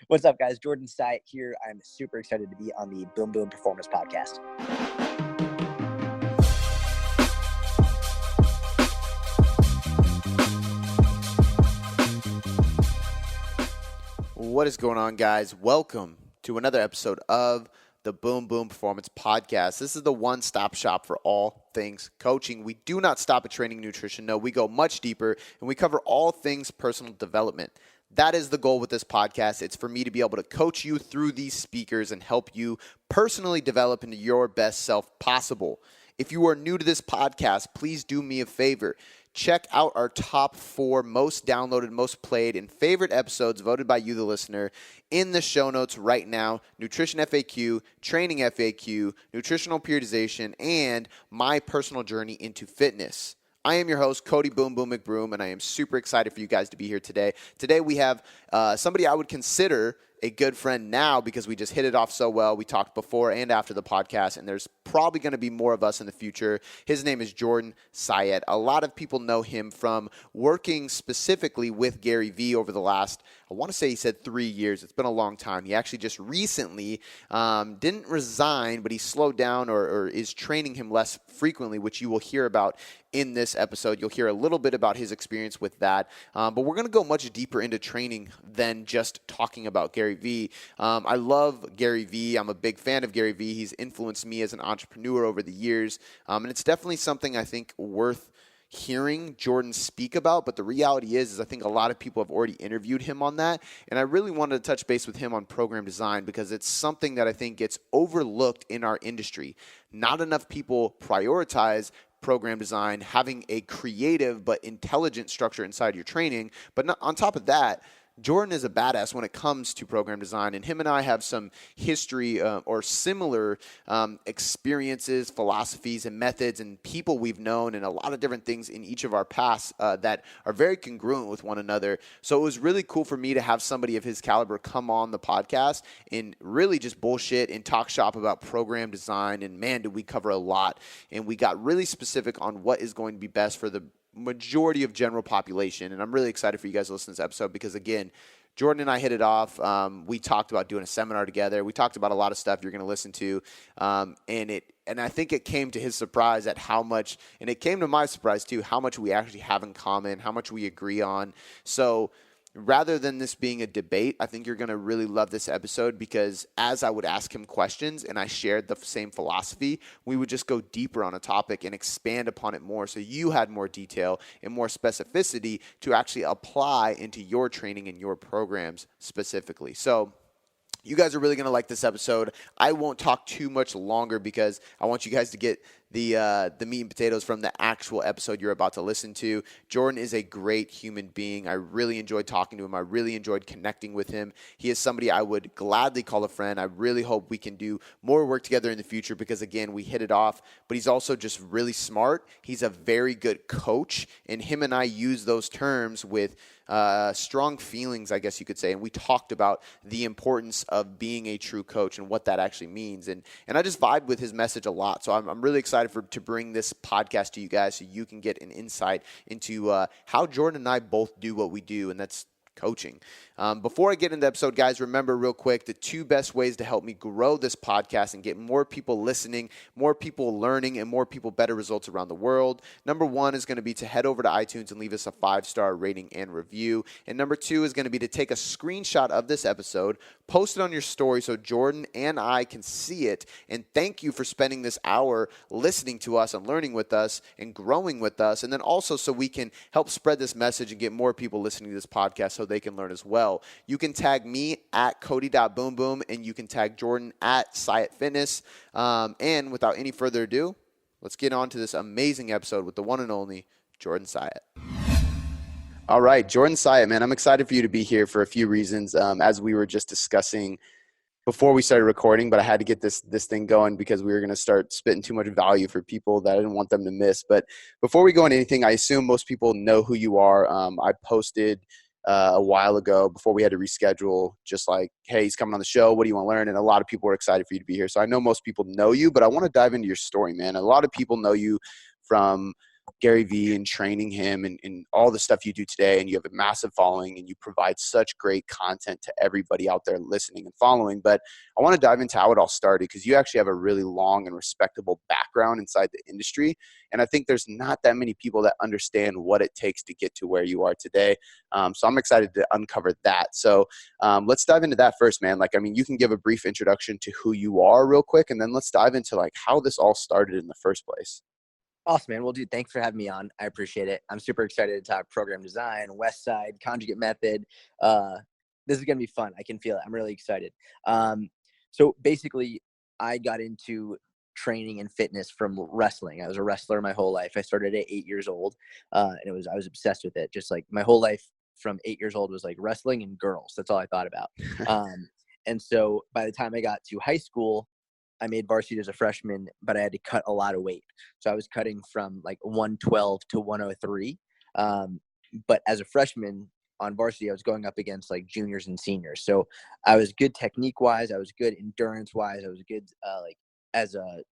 What's up, guys? Jordan Syatt here. I'm super excited to be on the Boom Boom Performance Podcast. What is going on, guys? Welcome to another episode of the Boom Boom Performance Podcast. This is the one-stop shop for all things coaching. We do not stop at training and nutrition. No, we go much deeper, and we cover all things personal development. That is the goal with this podcast. It's for me to be able to coach you through these speakers and help you personally develop into your best self possible. If you are new to this podcast, please do me a favor. Check out our top 4 most downloaded, most played, and favorite episodes voted by you, the listener, in the show notes right now. Nutrition FAQ, Training FAQ, Nutritional Periodization, and my personal journey into fitness. I am your host, Cody Boom Boom McBroom, and I am super excited for you guys to be here today. Today we have somebody I would consider a good friend now because we just hit it off so well. We talked before and after the podcast, and there's probably going to be more of us in the future. His name is Jordan Syatt. A lot of people know him from working specifically with Gary V over the last, I want to say he said 3 years. It's been a long time. He actually just recently didn't resign, but he slowed down or is training him less frequently, which you will hear about in this episode. You'll hear a little bit about his experience with that, but we're going to go much deeper into training than just talking about Gary V. I love Gary V. I'm a big fan of Gary V. He's influenced me as an entrepreneur over the years, and it's definitely something I think worth hearing Jordan speak about. But the reality is I think a lot of people have already interviewed him on that, and I really wanted to touch base with him on program design because it's something that I think gets overlooked in our industry. Not enough people prioritize program design, having a creative but intelligent structure inside your training. But on top of that, Jordan is a badass when it comes to program design, and him and I have some history or similar experiences, philosophies, and methods, and people we've known, and a lot of different things in each of our paths that are very congruent with one another. So it was really cool for me to have somebody of his caliber come on the podcast and really just bullshit and talk shop about program design, and man, did we cover a lot. And we got really specific on what is going to be best for the majority of general population, and I'm really excited for you guys to listen to this episode because, again, Jordan and I hit it off. We talked about doing a seminar together. We talked about a lot of stuff you're going to listen to, and I think it came to his surprise at how much, and it came to my surprise too, how much we actually have in common, how much we agree on. So rather than this being a debate, I think you're going to really love this episode because as I would ask him questions and I shared the same philosophy, we would just go deeper on a topic and expand upon it more so you had more detail and more specificity to actually apply into your training and your programs specifically. So you guys are really going to like this episode. I won't talk too much longer because I want you guys to get the meat and potatoes from the actual episode you're about to listen to. Jordan is a great human being. I really enjoyed talking to him. I really enjoyed connecting with him. He is somebody I would gladly call a friend. I really hope we can do more work together in the future because, again, we hit it off. But he's also just really smart. He's a very good coach, and him and I use those terms with strong feelings, I guess you could say. And we talked about the importance of being a true coach and what that actually means. And I just vibe with his message a lot. So I'm really excited to bring this podcast to you guys so you can get an insight into how Jordan and I both do what we do, and that's coaching. Before I get into the episode, guys, remember real quick the 2 best ways to help me grow this podcast and get more people listening, more people learning, and more people better results around the world. Number 1 is going to be to head over to iTunes and leave us a 5-star rating and review. And number 2 is going to be to take a screenshot of this episode, post it on your story so Jordan and I can see it. And thank you for spending this hour listening to us and learning with us and growing with us. And then also so we can help spread this message and get more people listening to this podcast so they can learn as well. You can tag me at Cody.boomboom, and you can tag Jordan at Syatt Fitness. And without any further ado, let's get on to this amazing episode with the one and only Jordan Syatt. All right, Jordan Syatt, man, I'm excited for you to be here for a few reasons. As we were just discussing before we started recording, but I had to get this thing going because we were going to start spitting too much value for people that I didn't want them to miss. But before we go into anything, I assume most people know who you are. I posted a while ago before we had to reschedule, just like, hey, he's coming on the show. What do you want to learn? And a lot of people are excited for you to be here. So I know most people know you, but I want to dive into your story, man. A lot of people know you from Gary Vee and training him and all the stuff you do today, and you have a massive following and you provide such great content to everybody out there listening and following. But I want to dive into how it all started, because you actually have a really long and respectable background inside the industry. And I think there's not that many people that understand what it takes to get to where you are today. So I'm excited to uncover that. So let's dive into that first, man. Like, I mean, you can give a brief introduction to who you are real quick, and then let's dive into like how this all started in the first place. Awesome, man. Well, dude, thanks for having me on. I appreciate it. I'm super excited to talk program design, Westside, conjugate method. This is going to be fun. I can feel it. I'm really excited. So basically, I got into training and fitness from wrestling. I was a wrestler my whole life. I started at 8 years old, and I was obsessed with it. Just like my whole life from 8 years old was like wrestling and girls. That's all I thought about. And so by the time I got to high school, I made varsity as a freshman, but I had to cut a lot of weight. So I was cutting from like 112 to 103. But as a freshman on varsity, I was going up against like juniors and seniors. So I was good technique wise. I was good endurance wise. I was good like as a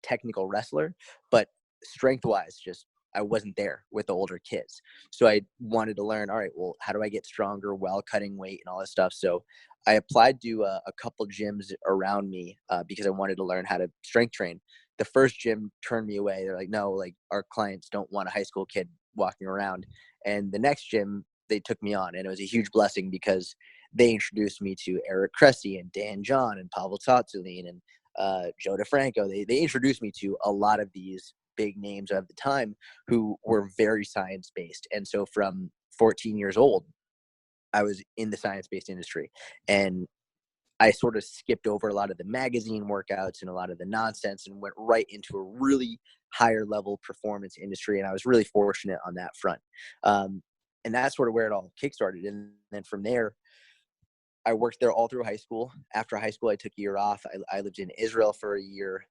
technical wrestler, but strength wise, just I wasn't there with the older kids. So I wanted to learn, all right, well, how do I get stronger while cutting weight and all this stuff? So I applied to a couple gyms around me because I wanted to learn how to strength train. The first gym turned me away. They're like, no, like our clients don't want a high school kid walking around. And the next gym, they took me on, and it was a huge blessing because they introduced me to Eric Cressy and Dan John and Pavel Tsatsouline and Joe DeFranco. They introduced me to a lot of these big names of the time who were very science-based. And so from 14 years old, I was in the science-based industry, and I sort of skipped over a lot of the magazine workouts and a lot of the nonsense and went right into a really higher level performance industry. And I was really fortunate on that front. And that's sort of where it all kickstarted. And then from there, I worked there all through high school. After high school, I took a year off. I lived in Israel for a year.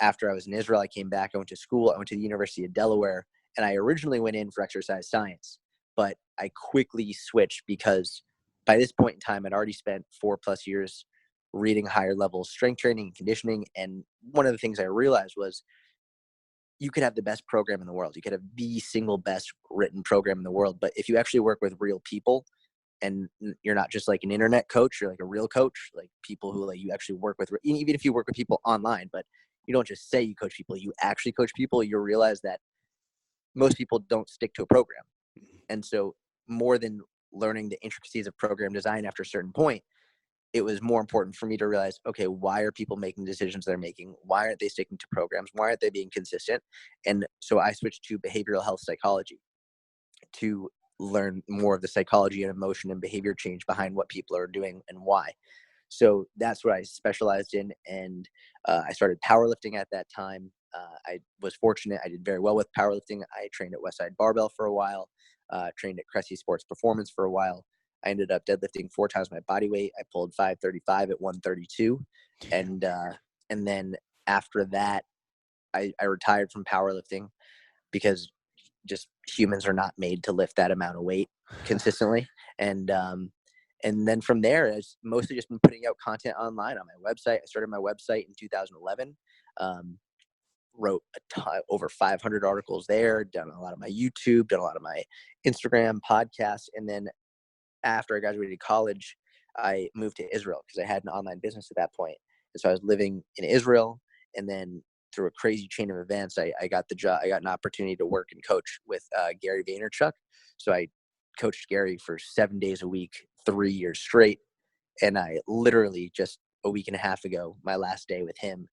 After I was in Israel, I came back. I went to school. I went to the University of Delaware, and I originally went in for exercise science, but I quickly switched because by this point in time, I'd already spent 4+ years reading higher level strength training and conditioning. And one of the things I realized was you could have the best program in the world. You could have the single best written program in the world. But if you actually work with real people, and you're not just like an internet coach, you're like a real coach, like people who like you actually work with, even if you work with people online, but you don't just say you coach people, you actually coach people, you'll realize that most people don't stick to a program. And so more than learning the intricacies of program design after a certain point, it was more important for me to realize, okay, why are people making decisions they're making? Why aren't they sticking to programs? Why aren't they being consistent? And so I switched to behavioral health psychology to learn more of the psychology and emotion and behavior change behind what people are doing and why. So that's what I specialized in. And I started powerlifting at that time. I was fortunate. I did very well with powerlifting. I trained at Westside Barbell for a while, trained at Cressy Sports Performance for a while. I ended up deadlifting 4 times my body weight. I pulled 535 at 132. And then after that, I retired from powerlifting because just humans are not made to lift that amount of weight consistently. And then from there, I've mostly just been putting out content online on my website. I started my website in 2011, wrote over 500 articles there, done a lot of my YouTube, done a lot of my Instagram podcasts. And then after I graduated college, I moved to Israel because I had an online business at that point. And so I was living in Israel, and then through a crazy chain of events, I got the job. I got an opportunity to work and coach with Gary Vaynerchuk. So I coached Gary for 7 days a week, 3 years straight. And I literally just a week and a half ago, my last day with him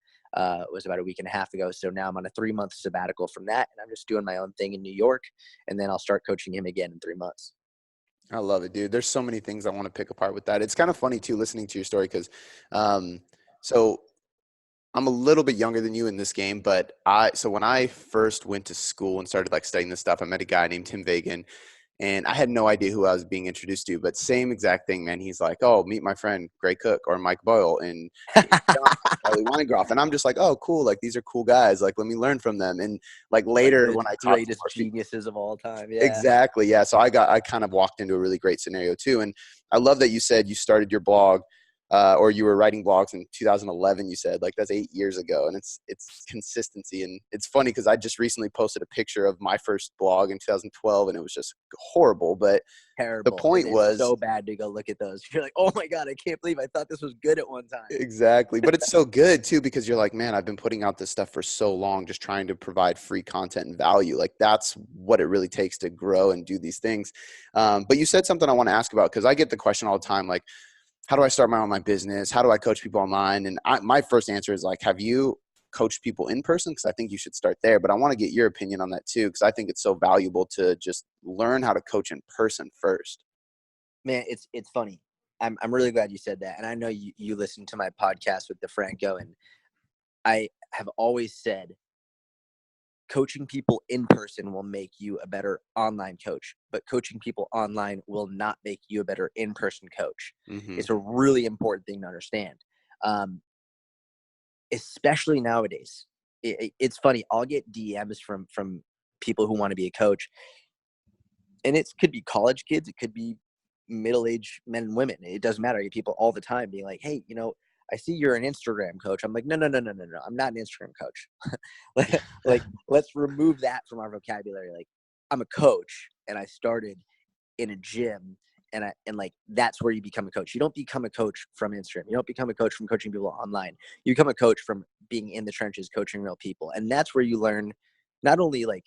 was about a week and a half ago. So now I'm on a 3-month sabbatical from that, and I'm just doing my own thing in New York. And then I'll start coaching him again in 3 months. I love it, dude. There's so many things I want to pick apart with that. It's kind of funny too, listening to your story, because so I'm a little bit younger than you in this game, but so when I first went to school and started like studying this stuff, I met a guy named Tim Vagan, and I had no idea who I was being introduced to, but same exact thing, man. He's like, oh, meet my friend Gray Cook or Mike Boyle and Charlie Weingroff. And I'm just like, oh, cool. Like, these are cool guys. Like, let me learn from them. And like later when I talked greatest geniuses of all time. Yeah. Exactly. Yeah. So I kind of walked into a really great scenario too. And I love that you said you started your blog or you were writing blogs in 2011, you said, like that's 8 years ago, and it's consistency. And it's funny because I just recently posted a picture of my first blog in 2012, and it was just horrible. But the Terrible. point It's was, so bad to go look at those. You're like, oh my God, I can't believe I thought this was good at one time. exactly. But it's so good too, because you're like, man, I've been putting out this stuff for so long, just trying to provide free content and value. Like that's what it really takes to grow and do these things. But you said something I want to ask about, because I get the question all the time, like, how do I start my online business? How do I coach people online? And my first answer is like, have you coached people in person? Because I think you should start there. But I want to get your opinion on that too, because I think it's so valuable to just learn how to coach in person first. Man, it's funny. I'm really glad you said that. And I know you listened to my podcast with DeFranco, and I have always said coaching people in person will make you a better online coach, but coaching people online will not make you a better in-person coach. Mm-hmm. It's a really important thing to understand, especially nowadays. It's funny. I'll get DMs from people who want to be a coach, and it could be college kids. It could be middle-aged men and women. It doesn't matter. I get people all the time being like, hey, I see you're an Instagram coach. I'm like, no. I'm not an Instagram coach. like, let's remove that from our vocabulary. Like, I'm a coach, and I started in a gym, and like that's where you become a coach. You don't become a coach from Instagram. You don't become a coach from coaching people online. You become a coach from being in the trenches, coaching real people, and that's where you learn not only like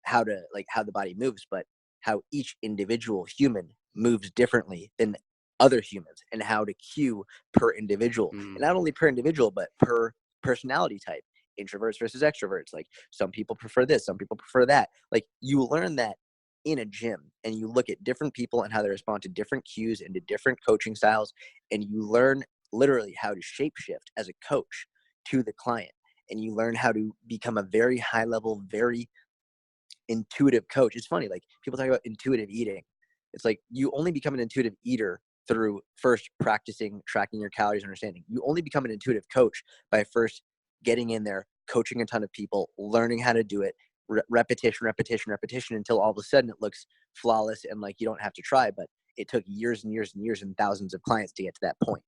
how the body moves, but how each individual human moves differently than other humans, and how to cue per individual, and not only per individual, but per personality type, introverts versus extroverts. Like some people prefer this, some people prefer that. Like you learn that in a gym, and you look at different people and how they respond to different cues and to different coaching styles. And you learn literally how to shapeshift as a coach to the client. And you learn how to become a very high level, very intuitive coach. It's funny, like people talk about intuitive eating. It's like you only become an intuitive eater through first practicing tracking your calories, understanding. You only become an intuitive coach by first getting in there, coaching a ton of people, learning how to do it, repetition until all of a sudden it looks flawless and like you don't have to try. But it took years and years and years and thousands of clients to get to that point.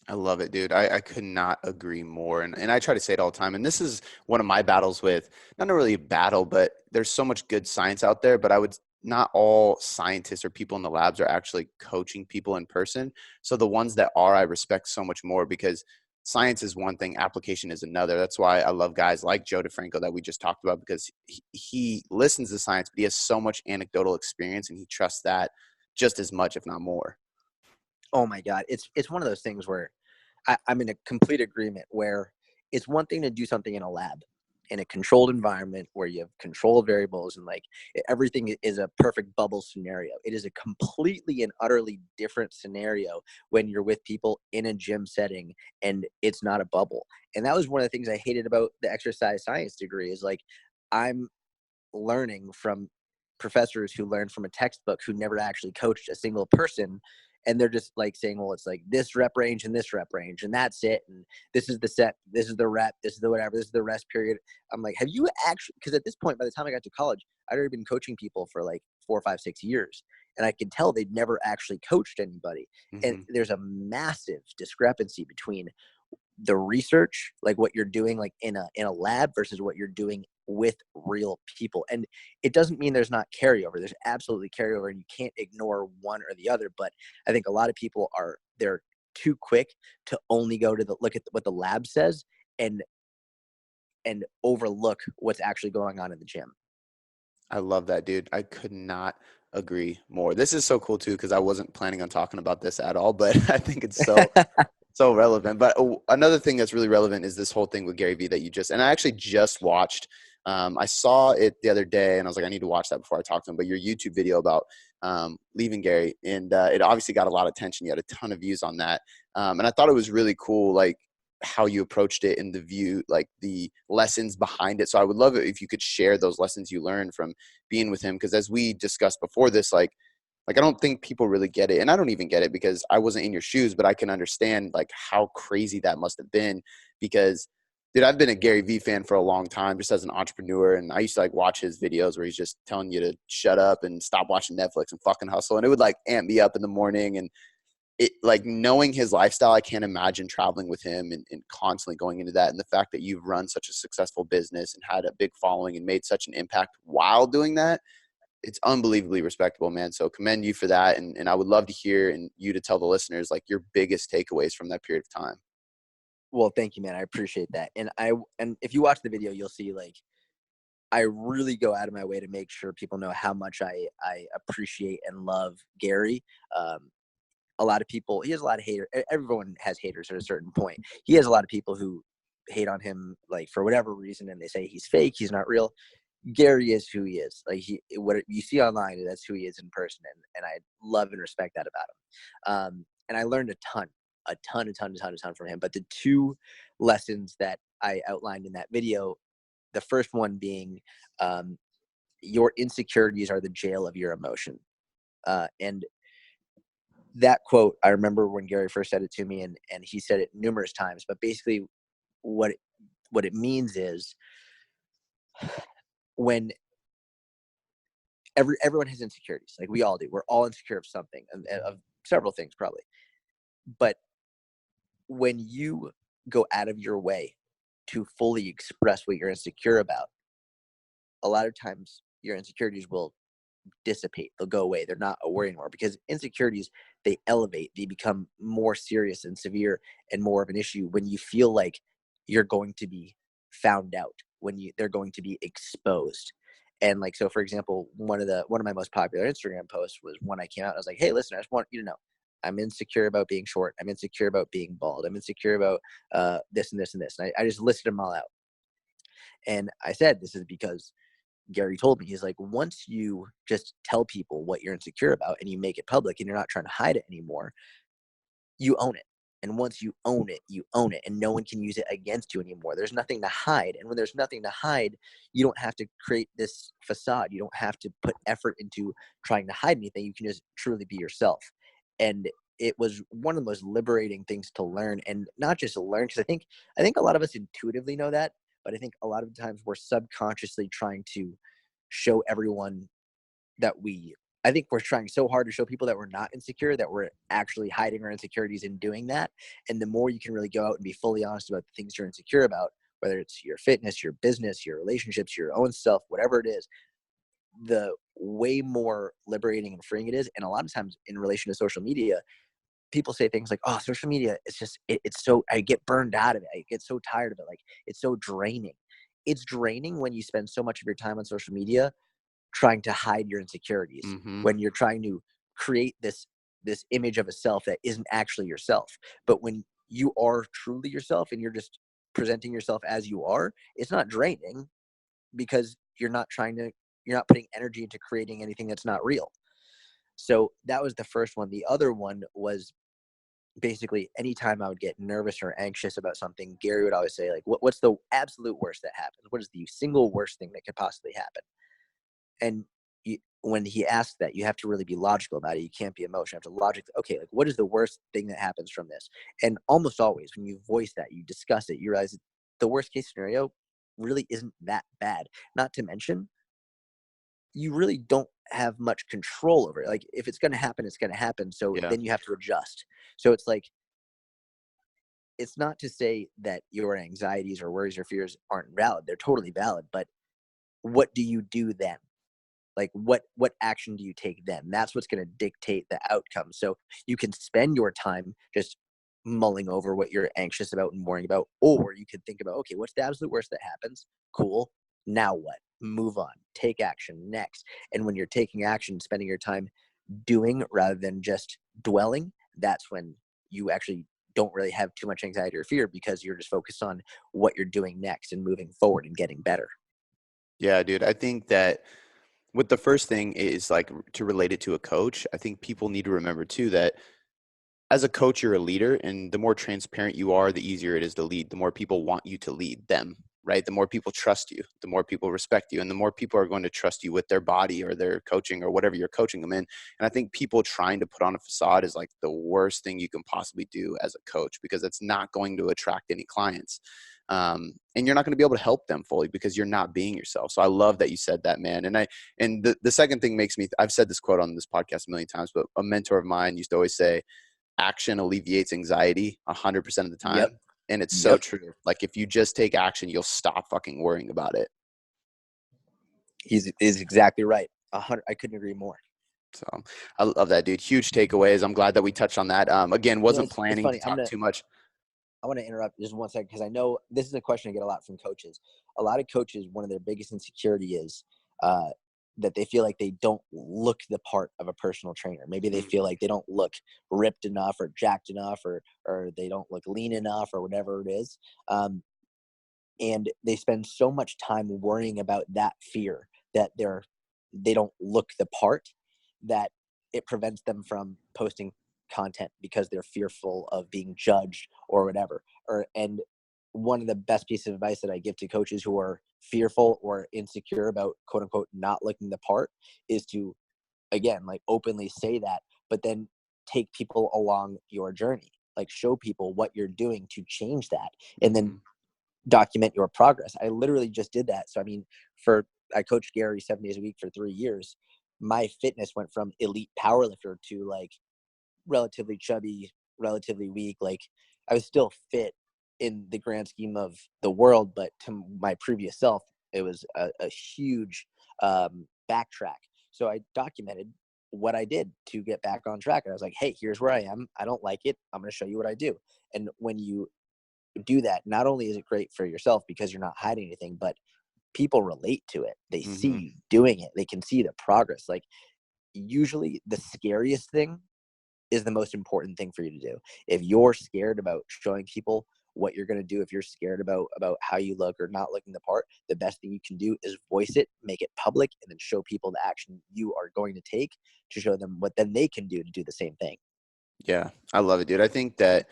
I love it, dude. I could not agree more. And I try to say it all the time. And this is one of my battles with, not really a battle, but there's so much good science out there, but not all scientists or people in the labs are actually coaching people in person. So the ones that are, I respect so much more, because science is one thing, application is another. That's why I love guys like Joe DeFranco that we just talked about, because he listens to science, but he has so much anecdotal experience, and he trusts that just as much, if not more. Oh my God. It's one of those things where I'm in a complete agreement, where it's one thing to do something in a lab, in a controlled environment where you have controlled variables and like everything is a perfect bubble scenario. It is a completely and utterly different scenario when you're with people in a gym setting and it's not a bubble. And that was one of the things I hated about the exercise science degree, is like I'm learning from professors who learned from a textbook, who never actually coached a single person. And they're just like saying, well, it's like this rep range and this rep range, and that's it. And this is the set, this is the rep, this is the whatever, this is the rest period. I'm like, have you actually, because at this point, by the time I got to college, I'd already been coaching people for like 4, 5, 6 years. And I could tell they'd never actually coached anybody. Mm-hmm. And there's a massive discrepancy between the research, like what you're doing like in a lab, versus what you're doing with real people. And it doesn't mean there's not carryover. There's absolutely carryover, and you can't ignore one or the other. But I think a lot of people they're too quick to only go to look at what the lab says, and overlook what's actually going on in the gym. I love that, dude. I could not agree more. This is so cool too, because I wasn't planning on talking about this at all, but I think it's so relevant. But another thing that's really relevant is this whole thing with Gary Vee that and I actually just watched. I saw it the other day, and I was like, I need to watch that before I talk to him. But your YouTube video about leaving Gary, and it obviously got a lot of attention. You had a ton of views on that, and I thought it was really cool, like how you approached it and the lessons behind it. So I would love it if you could share those lessons you learned from being with him, because as we discussed before this, like I don't think people really get it, and I don't even get it because I wasn't in your shoes, but I can understand like how crazy that must have been, because dude, I've been a Gary Vee fan for a long time, just as an entrepreneur. And I used to like watch his videos where he's just telling you to shut up and stop watching Netflix and fucking hustle. And it would like amp me up in the morning. And it, like, knowing his lifestyle, I can't imagine traveling with him and constantly going into that. And the fact that you've run such a successful business and had a big following and made such an impact while doing that, it's unbelievably respectable, man. So commend you for that. And I would love to hear and you to tell the listeners like your biggest takeaways from that period of time. Well, thank you, man. I appreciate that. And if you watch the video, you'll see like I really go out of my way to make sure people know how much I appreciate and love Gary. A lot of people, he has a lot of haters. Everyone has haters at a certain point. He has a lot of people who hate on him, like for whatever reason, and they say he's fake, he's not real. Gary is who he is. Like what you see online, that's who he is in person, and I love and respect that about him. And I learned a ton from him. But the two lessons that I outlined in that video, the first one being, your insecurities are the jail of your emotion, and that quote, I remember when Gary first said it to me, and he said it numerous times, but basically what it means is when everyone has insecurities, like we all do. We're all insecure of something, of several things probably. But when you go out of your way to fully express what you're insecure about, a lot of times your insecurities will dissipate. They'll go away. They're not a worry anymore, because insecurities, they elevate. They become more serious and severe and more of an issue when you feel like you're going to be found out, when they're going to be exposed. And like, so for example, one of my most popular Instagram posts was when I came out. I was like, hey, listen, I just want you to know I'm insecure about being short. I'm insecure about being bald. I'm insecure about this and this and this. And I just listed them all out. And I said, this is because Gary told me, he's like, once you just tell people what you're insecure about and you make it public and you're not trying to hide it anymore, you own it. And once you own it, you own it, and no one can use it against you anymore. There's nothing to hide. And when there's nothing to hide, you don't have to create this facade. You don't have to put effort into trying to hide anything. You can just truly be yourself. And it was one of the most liberating things to learn, and not just to learn, because I think a lot of us intuitively know that, but I think a lot of times we're subconsciously trying to show everyone that I think we're trying so hard to show people that we're not insecure, that we're actually hiding our insecurities in doing that. And the more you can really go out and be fully honest about the things you're insecure about, whether it's your fitness, your business, your relationships, your own self, whatever it is, the way more liberating and freeing it is. And a lot of times in relation to social media, people say things like, oh, social media, it's just, it's so, I get burned out of it. I get so tired of it. Like, it's so draining. It's draining when you spend so much of your time on social media trying to hide your insecurities, when you're trying to create this image of a self that isn't actually yourself. But when you are truly yourself and you're just presenting yourself as you are, it's not draining, because you're not putting energy into creating anything that's not real. So that was the first one. The other one was basically anytime I would get nervous or anxious about something, Gary would always say, like, what's the absolute worst that happens? What is the single worst thing that could possibly happen? And when he asks that, you have to really be logical about it. You can't be emotional. You have to logic. Okay, like, what is the worst thing that happens from this? And almost always when you voice that, you discuss it, you realize the worst case scenario really isn't that bad. Not to mention, you really don't have much control over it. Like, if it's going to happen, it's going to happen. So Yeah. then you have to adjust. So it's like, it's not to say that your anxieties or worries or fears aren't valid. They're totally valid. But what do you do then? Like, what action do you take then? That's what's going to dictate the outcome. So you can spend your time just mulling over what you're anxious about and worrying about, or you could think about, okay, what's the absolute worst that happens? Cool. Now what? Move on. Take action next. And when you're taking action, spending your time doing rather than just dwelling, that's when you actually don't really have too much anxiety or fear, because you're just focused on what you're doing next and moving forward and getting better. Yeah, dude. I think that with the first thing is like to relate it to a coach. I think people need to remember too that as a coach, you're a leader, and the more transparent you are, the easier it is to lead. The more people want you to lead them, right? The more people trust you, the more people respect you, and the more people are going to trust you with their body or their coaching or whatever you're coaching them in. And I think people trying to put on a facade is like the worst thing you can possibly do as a coach, because it's not going to attract any clients. And you're not going to be able to help them fully because you're not being yourself. So I love that you said that, man. And the second thing makes me, I've said this quote on this podcast a million times, but a mentor of mine used to always say, action alleviates anxiety 100% of the Yep. time. And it's so Yep. true. Like if you just take action, you'll stop fucking worrying about it. He's is exactly right. 100. I couldn't agree more. So I love that, dude. Huge takeaways. I'm glad that we touched on that. Again, wasn't It's planning to funny. talk too much. I want to interrupt just 1 second because I know this is a question I get a lot from coaches. A lot of coaches, one of their biggest insecurity is that they feel like they don't look the part of a personal trainer. Maybe they feel like they don't look ripped enough or jacked enough, or they don't look lean enough, or whatever it is. And they spend so much time worrying about that fear that they don't look the part, that it prevents them from posting content because they're fearful of being judged or whatever. And one of the best pieces of advice that I give to coaches who are fearful or insecure about quote unquote not looking the part is to, again, like openly say that, but then take people along your journey, like show people what you're doing to change that, and then document your progress. I literally just did that. So, I mean, I coached Gary 7 days a week for 3 years. My fitness went from elite powerlifter to like relatively chubby, relatively weak. Like I was still fit in the grand scheme of the world, but to my previous self, it was a huge backtrack. So I documented what I did to get back on track. And I was like, hey, here's where I am. I don't like it. I'm going to show you what I do. And when you do that, not only is it great for yourself because you're not hiding anything, but people relate to it. They see you doing it. They can see the progress. Like usually the scariest thing is the most important thing for you to do. If you're scared about showing people what you're going to do, if you're scared about how you look or not looking the part, the best thing you can do is voice it, make it public, and then show people the action you are going to take to show them what then they can do to do the same thing. Yeah, I love it, dude. I think that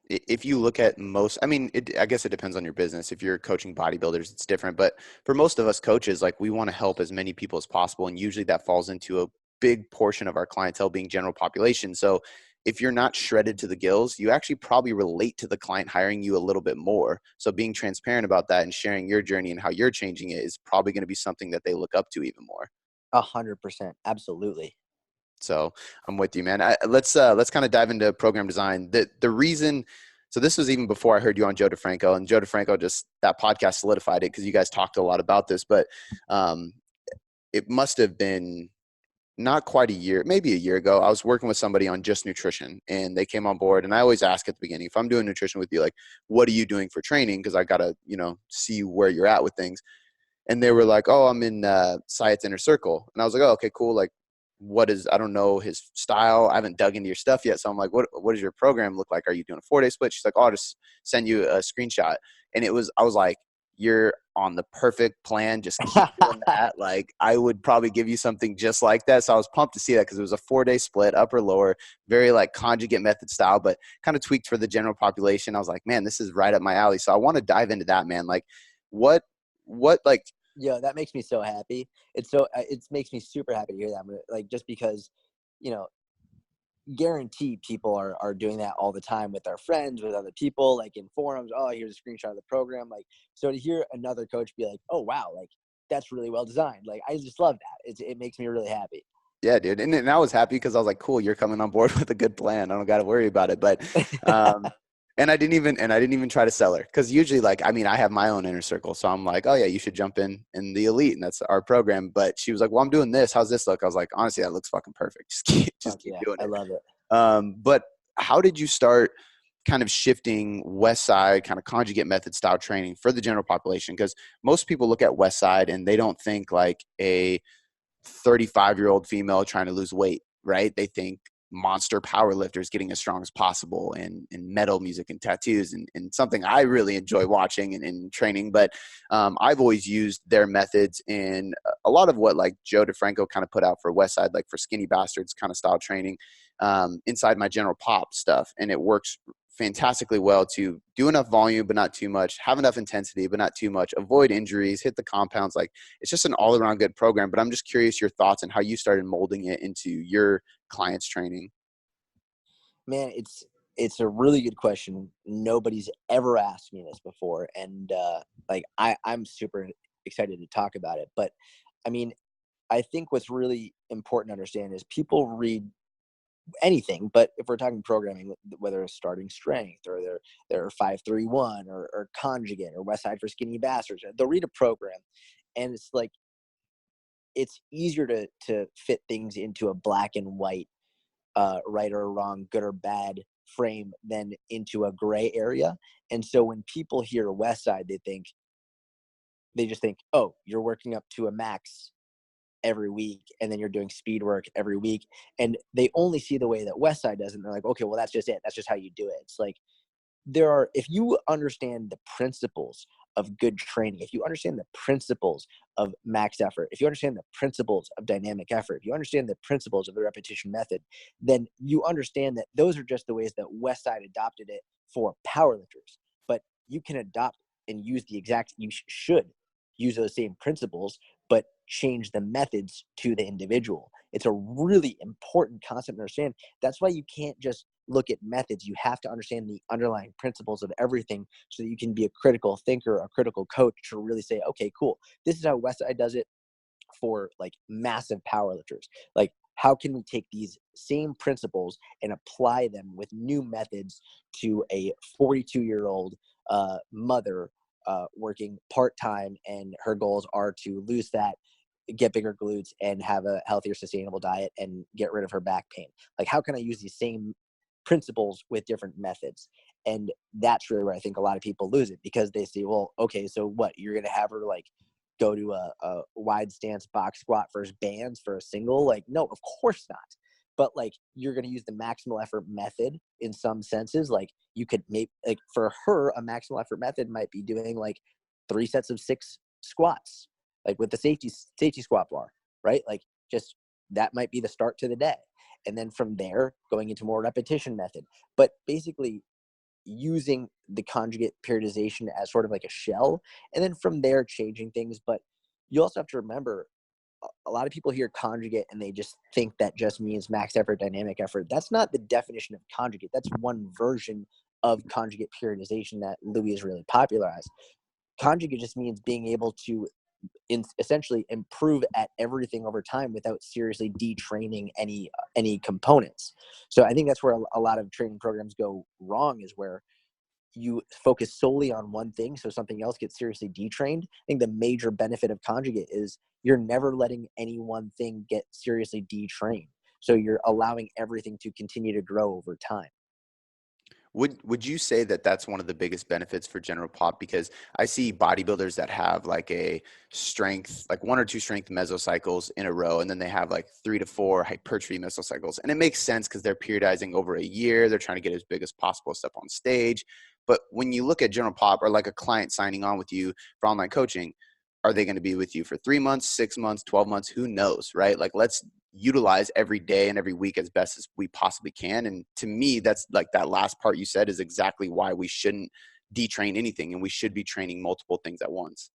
if you look at most, I mean, I guess it depends on your business. If you're coaching bodybuilders, it's different. But for most of us coaches, like we want to help as many people as possible. And usually that falls into a big portion of our clientele being general population. So if you're not shredded to the gills, you actually probably relate to the client hiring you a little bit more. So being transparent about that and sharing your journey and how you're changing it is probably going to be something that they look up to even more. 100%. Absolutely. So I'm with you, man. Let's kind of dive into program design. The reason, so this was even before I heard you on Joe DeFranco, and Joe DeFranco just, that podcast solidified it because you guys talked a lot about this. But it must have been not quite a year, maybe a year ago. I was working with somebody on just nutrition, and they came on board. And I always ask at the beginning, if I'm doing nutrition with you, like, what are you doing for training? Because I gotta, see where you're at with things. And they were like, oh, I'm in Syatt's inner circle. And I was like, oh, okay, cool. Like, I don't know his style. I haven't dug into your stuff yet. So I'm like, what does your program look like? Are you doing a 4-day split? She's like, oh, I'll just send you a screenshot. And I was like, you're on the perfect plan. Just keep doing that. Like, I would probably give you something just like that. So I was pumped to see that because it was a 4-day split, upper, lower, very like conjugate method style, but kind of tweaked for the general population. I was like, man, this is right up my alley. So I want to dive into that, man. Like, what like, Yeah, that makes me so happy. It makes me super happy to hear that. Like, just because, you know, guarantee people are doing that all the time with their friends, with other people, like in forums. Oh, here's a screenshot of the program. Like, so to hear another coach be like, oh, wow, like that's really well designed. Like, I just love that. It makes me really happy. yeah, dude. And I was happy because I was like, cool, you're coming on board with a good plan. I don't got to worry about it. But, and I didn't even try to sell her because usually, like, I mean, I have my own inner circle. So I'm like, oh yeah, you should jump in the elite. And that's our program. But she was like, well, I'm doing this. How's this look? I was like, honestly, that looks fucking perfect. Just keep doing it. I love it. But how did you start kind of shifting Westside kind of conjugate method style training for the general population? Because most people look at Westside and they don't think like a 35-year-old female trying to lose weight, right? They think monster power lifters getting as strong as possible and metal music and tattoos and something I really enjoy watching and training. But I've always used their methods in a lot of what like Joe DeFranco kind of put out for Westside, like for skinny bastards kind of style training inside my general pop stuff. And it works fantastically well to do enough volume, but not too much, have enough intensity, but not too much, avoid injuries, hit the compounds. Like it's just an all around good program, but I'm just curious your thoughts and how you started molding it into your clients training. Man, it's a really good question. Nobody's ever asked me this before. And like I'm super excited to talk about it. But I mean, I think what's really important to understand is people read anything. But if we're talking programming, whether it's starting strength or they're 5-3-1 or conjugate or Westside for skinny bastards, they'll read a program, and it's like it's easier to fit things into a black and white, right or wrong, good or bad frame than into a gray area. And so when people hear Westside, they just think, oh, you're working up to a max every week, and then you're doing speed work every week, and they only see the way that Westside does it, and they're like, okay, well, that's just it. That's just how you do it. It's like if you understand the principles of good training, if you understand the principles of max effort, if you understand the principles of dynamic effort, if you understand the principles of the repetition method, then you understand that those are just the ways that Westside adopted it for powerlifters. But you can adopt and use you should use those same principles, but change the methods to the individual. It's a really important concept to understand. That's why you can't just look at methods. You have to understand the underlying principles of everything so that you can be a critical thinker, a critical coach to really say, okay, cool. This is how Westside does it for like massive powerlifters. Like, how can we take these same principles and apply them with new methods to a 42-year-old mother working part-time, and her goals are to lose fat, get bigger glutes, and have a healthier, sustainable diet and get rid of her back pain? Like, how can I use these same principles with different methods? And that's really where I think a lot of people lose it, because they say, well, okay, so what, you're going to have her like go to a wide stance box squat versus bands for a single? Like, no, of course not. But like, you're going to use the maximal effort method in some senses. Like, you could make, like, for her, a maximal effort method might be doing like 3 sets of 6 squats, like with the safety squat bar, right? Like, just that might be the start to the day. And then from there, going into more repetition method. But basically using the conjugate periodization as sort of like a shell, and then from there changing things. But you also have to remember, a lot of people hear conjugate and they just think that just means max effort, dynamic effort. That's not the definition of conjugate. That's one version of conjugate periodization that Louis has really popularized. Conjugate just means being able to essentially improve at everything over time without seriously detraining any components. So I think that's where a lot of training programs go wrong, is where you focus solely on one thing, so something else gets seriously detrained. I think the major benefit of conjugate is you're never letting any one thing get seriously detrained. So you're allowing everything to continue to grow over time. Would you say that that's one of the biggest benefits for general pop? Because I see bodybuilders that have like a strength, like 1 or 2 strength mesocycles in a row, and then they have like 3 to 4 hypertrophy mesocycles. And it makes sense because they're periodizing over a year. They're trying to get as big as possible step on stage. But when you look at general pop, or like a client signing on with you for online coaching, are they going to be with you for 3 months, 6 months, 12 months? Who knows, right? Like, let's utilize every day and every week as best as we possibly can. And to me, that's like that last part you said is exactly why we shouldn't detrain anything, and we should be training multiple things at once.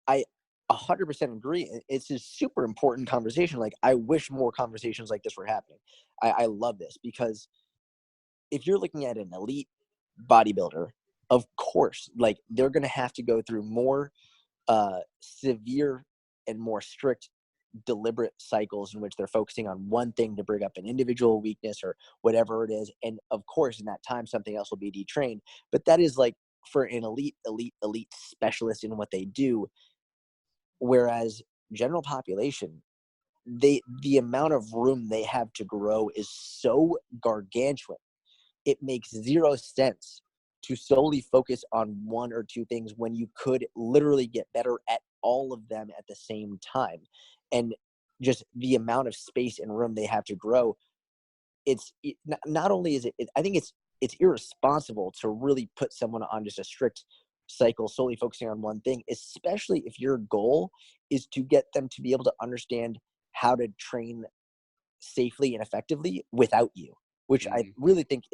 I 100% agree. It's a super important conversation. Like, I wish more conversations like this were happening. I love this, because if you're looking at an elite bodybuilder, of course, like, they're going to have to go through more severe and more strict, deliberate cycles in which they're focusing on one thing to bring up an individual weakness or whatever it is. And of course, in that time, something else will be detrained. But that is like for an elite specialist in what they do. Whereas general population, the amount of room they have to grow is so gargantuan. It makes zero sense to solely focus on 1 or 2 things when you could literally get better at all of them at the same time. And just the amount of space and room they have to grow, not only is I think it's irresponsible to really put someone on just a strict cycle solely focusing on one thing, especially if your goal is to get them to be able to understand how to train safely and effectively without you, which I Mhm. really think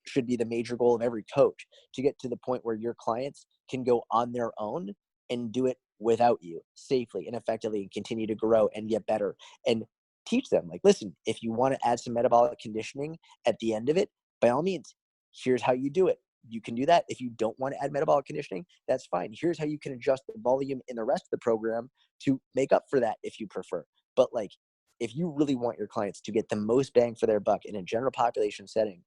should be the major goal of every coach, to get to the point where your clients can go on their own and do it without you safely and effectively, and continue to grow and get better. And teach them, like, listen, if you want to add some metabolic conditioning at the end of it, by all means, here's how you do it. You can do that. If you don't want to add metabolic conditioning, that's fine. Here's how you can adjust the volume in the rest of the program to make up for that if you prefer. But like, if you really want your clients to get the most bang for their buck in a general population setting,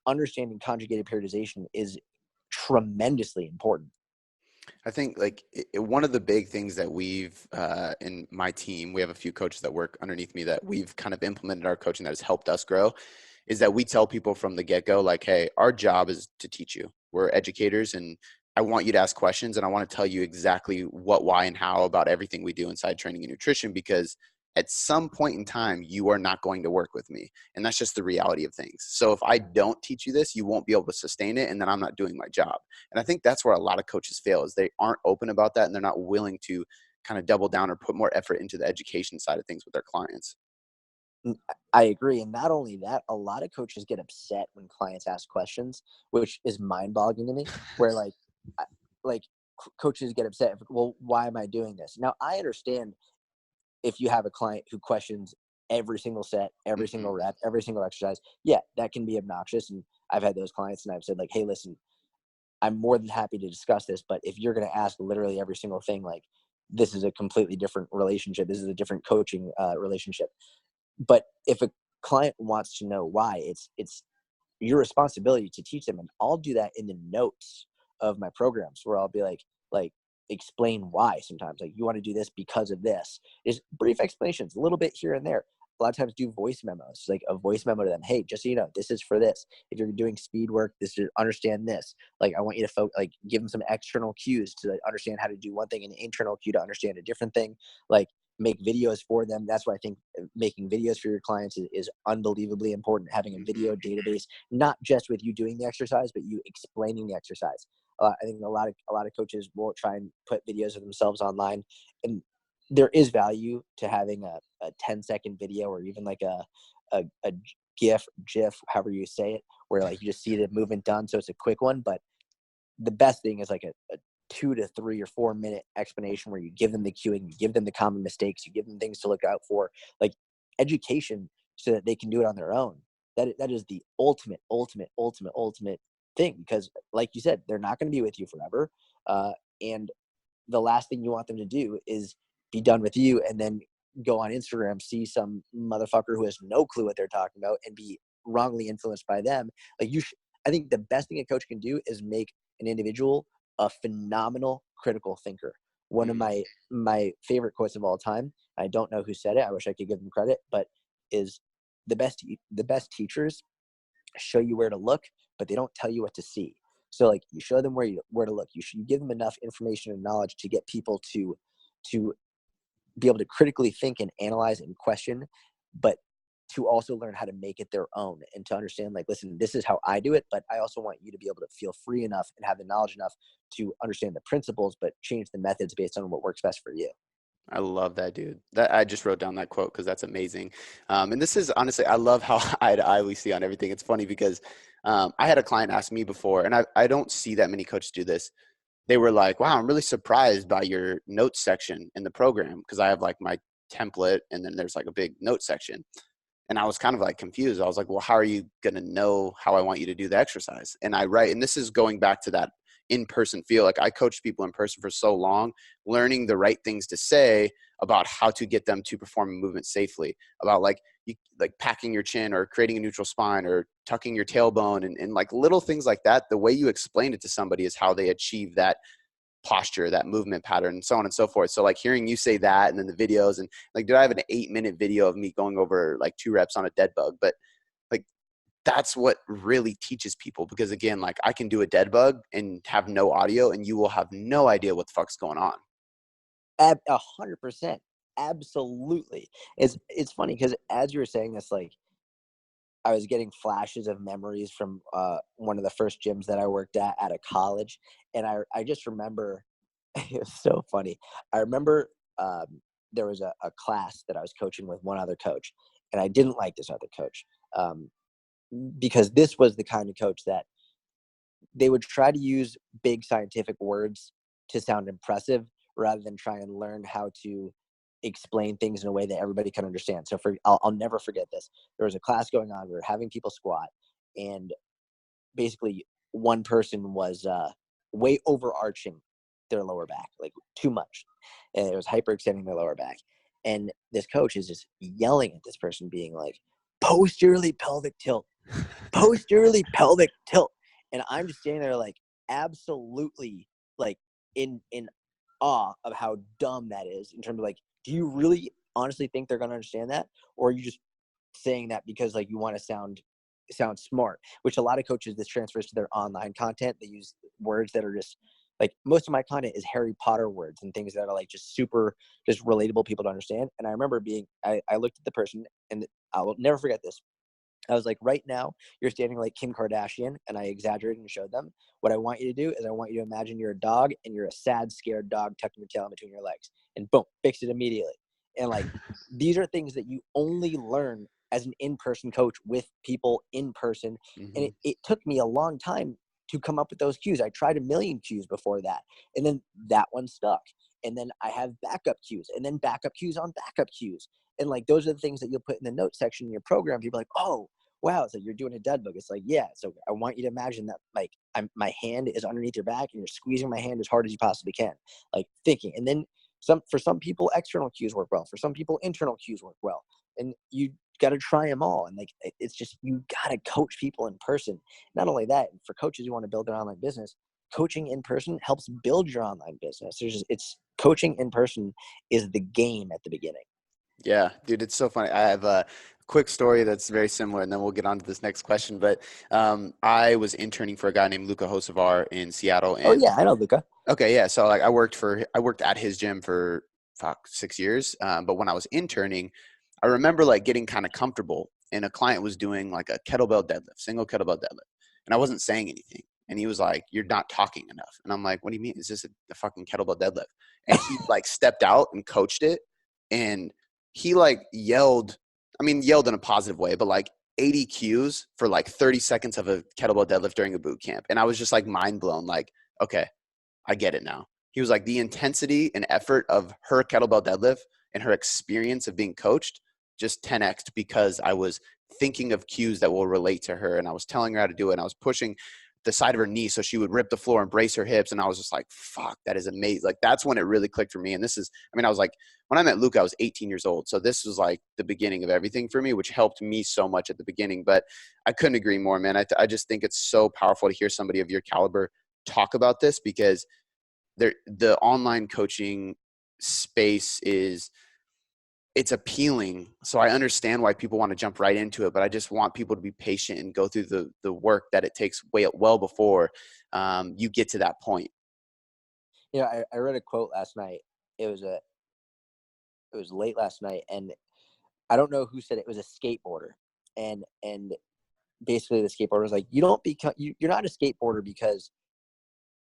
understanding conjugated periodization is tremendously important. I think like one of the big things that we've in my team, we have a few coaches that work underneath me that we've kind of implemented our coaching that has helped us grow, is that we tell people from the get-go, like, hey, our job is to teach you. We're educators, and I want you to ask questions, and I want to tell you exactly what, why, and how about everything we do inside training and nutrition, because at some point in time, you are not going to work with me. And that's just the reality of things. So if I don't teach you this, you won't be able to sustain it, and then I'm not doing my job. And I think that's where a lot of coaches fail, is they aren't open about that, and they're not willing to kind of double down or put more effort into the education side of things with their clients. I agree. And not only that, a lot of coaches get upset when clients ask questions, which is mind boggling to me, where like coaches get upset. Well, why am I doing this? Now, I understand if you have a client who questions every single set, every single rep, every single exercise, yeah, that can be obnoxious. And I've had those clients and I've said like, hey, listen, I'm more than happy to discuss this, but if you're going to ask literally every single thing, like this is a completely different relationship. This is a different coaching relationship. But if a client wants to know why, it's your responsibility to teach them. And I'll do that in the notes of my programs where I'll be like explain why sometimes. Like, you want to do this because of this. Just brief explanations, a little bit here and there. A lot of times do voice memos, like a voice memo to them. Hey, just so you know, this is for this. If you're doing speed work, this is understand this. Like, I want you to give them some external cues to understand how to do one thing and an internal cue to understand a different thing. Like, make videos for them. That's why I think making videos for your clients is unbelievably important. Having a video database, not just with you doing the exercise, but you explaining the exercise. I think a lot of coaches will try and put videos of themselves online, and there is value to having a 10-second video or even like a GIF, however you say it, where like you just see the movement done. So it's a quick one, but the best thing is like a 2 to 3 or 4 minute explanation where you give them the cueing, you give them the common mistakes, you give them things to look out for, like education, so that they can do it on their own. That is the ultimate thing, because like you said, they're not going to be with you forever. And the last thing you want them to do is be done with you and then go on Instagram, see some motherfucker who has no clue what they're talking about and be wrongly influenced by them. Like, I think the best thing a coach can do is make an individual a phenomenal critical thinker. One of my favorite quotes of all time, I don't know who said it, I wish I could give them credit, but is the best teachers show you where to look, but they don't tell you what to see. So like, you show them where to look. You give them enough information and knowledge to get people to be able to critically think and analyze and question, but to also learn how to make it their own and to understand, like, listen, this is how I do it, but I also want you to be able to feel free enough and have the knowledge enough to understand the principles, but change the methods based on what works best for you. I love that, dude. That I just wrote down that quote because that's amazing. And this is honestly, I love how eye to eye we see on everything. It's funny because I had a client ask me before, and I don't see that many coaches do this. They were like, wow, I'm really surprised by your notes section in the program, because I have like my template and then there's like a big note section. And I was kind of like confused. I was like, well, how are you going to know how I want you to do the exercise? And I write, and this is going back to that in-person feel. Like, I coached people in person for so long, learning the right things to say about how to get them to perform a movement safely, about like packing your chin or creating a neutral spine or tucking your tailbone and like little things like that. The way you explain it to somebody is how they achieve that posture, that movement pattern, and so on and so forth. So like, hearing you say that, and then the videos, and like, did I have an 8-minute video of me going over like 2 reps on a dead bug? But like, that's what really teaches people, because again, like, I can do a dead bug and have no audio and you will have no idea what the fuck's going on. 100%. Absolutely. It's funny because as you were saying this, like, I was getting flashes of memories from one of the first gyms that I worked at a college. And I just remember, it was so funny. I remember there was a class that I was coaching with one other coach, and I didn't like this other coach because this was the kind of coach that they would try to use big scientific words to sound impressive rather than try and learn how to explain things in a way that everybody can understand. So I'll never forget this. There was a class going on. We were having people squat, and basically one person was way overarching their lower back, like too much. And it was hyperextending their lower back. And this coach is just yelling at this person being like, posteriorly pelvic tilt, posteriorly pelvic tilt. And I'm just standing there like absolutely like in awe of how dumb that is in terms of like, do you really honestly think they're going to understand that? Or are you just saying that because like you want to sound smart, which a lot of coaches, this transfers to their online content. They use words that are just like, most of my content is Harry Potter words and things that are like just super just relatable people to understand. And I remember I looked at the person and I will never forget this. I was like, right now you're standing like Kim Kardashian, and I exaggerated and showed them. What I want you to do is I want you to imagine you're a dog and you're a sad, scared dog tucking your tail in between your legs, and boom, fix it immediately. And like, these are things that you only learn as an in-person coach with people in person. Mm-hmm. And it took me a long time to come up with those cues. I tried a million cues before that, and then that one stuck. And then I have backup cues, and then backup cues on backup cues. And like, those are the things that you'll put in the notes section in your program. People are like, oh, wow, it's like you're doing a dead book. It's like, yeah. So I want you to imagine that like my hand is underneath your back and you're squeezing my hand as hard as you possibly can, like thinking. And then for some people, external cues work well. For some people, internal cues work well. And you got to try them all. And like, it's just, you got to coach people in person. Not only that, for coaches who want to build their online business, coaching in person helps build your online business. It's coaching in person is the game at the beginning. Yeah, dude, it's so funny. I have a quick story that's very similar, and then we'll get on to this next question. But I was interning for a guy named Luca Hocevar in Seattle. Oh And yeah, I know Luca. okay, yeah. So like I worked at his gym for 6 years. But when I was interning, I remember like getting kind of comfortable, and a client was doing like a kettlebell deadlift, single kettlebell deadlift, and I wasn't saying anything. And he was like, "You're not talking enough." And I'm like, "What do you mean? Is this a fucking kettlebell deadlift?" And he like stepped out and coached it, and he like yelled. I mean, yelled in a positive way, but like 80 cues for like 30 seconds of a kettlebell deadlift during a boot camp. And I was just like mind blown. Like, okay, I get it now. He was like, the intensity and effort of her kettlebell deadlift and her experience of being coached just 10x'd because I was thinking of cues that will relate to her, and I was telling her how to do it, and I was pushing the side of her knee so she would rip the floor and brace her hips. And I was just like, fuck, that is amazing. Like, that's when it really clicked for me. And this is, I mean, I was like, when I met Luke, I was 18 years old. So this was like the beginning of everything for me, which helped me so much at the beginning. But I couldn't agree more, man. I just think it's so powerful to hear somebody of your caliber talk about this, because the online coaching space it's appealing. So I understand why people want to jump right into it, but I just want people to be patient and go through the work that it takes well before you get to that point. You know, I read a quote last night. It was late last night, and I don't know who said it. It was a skateboarder, and basically the skateboarder was like, you don't become you're not a skateboarder because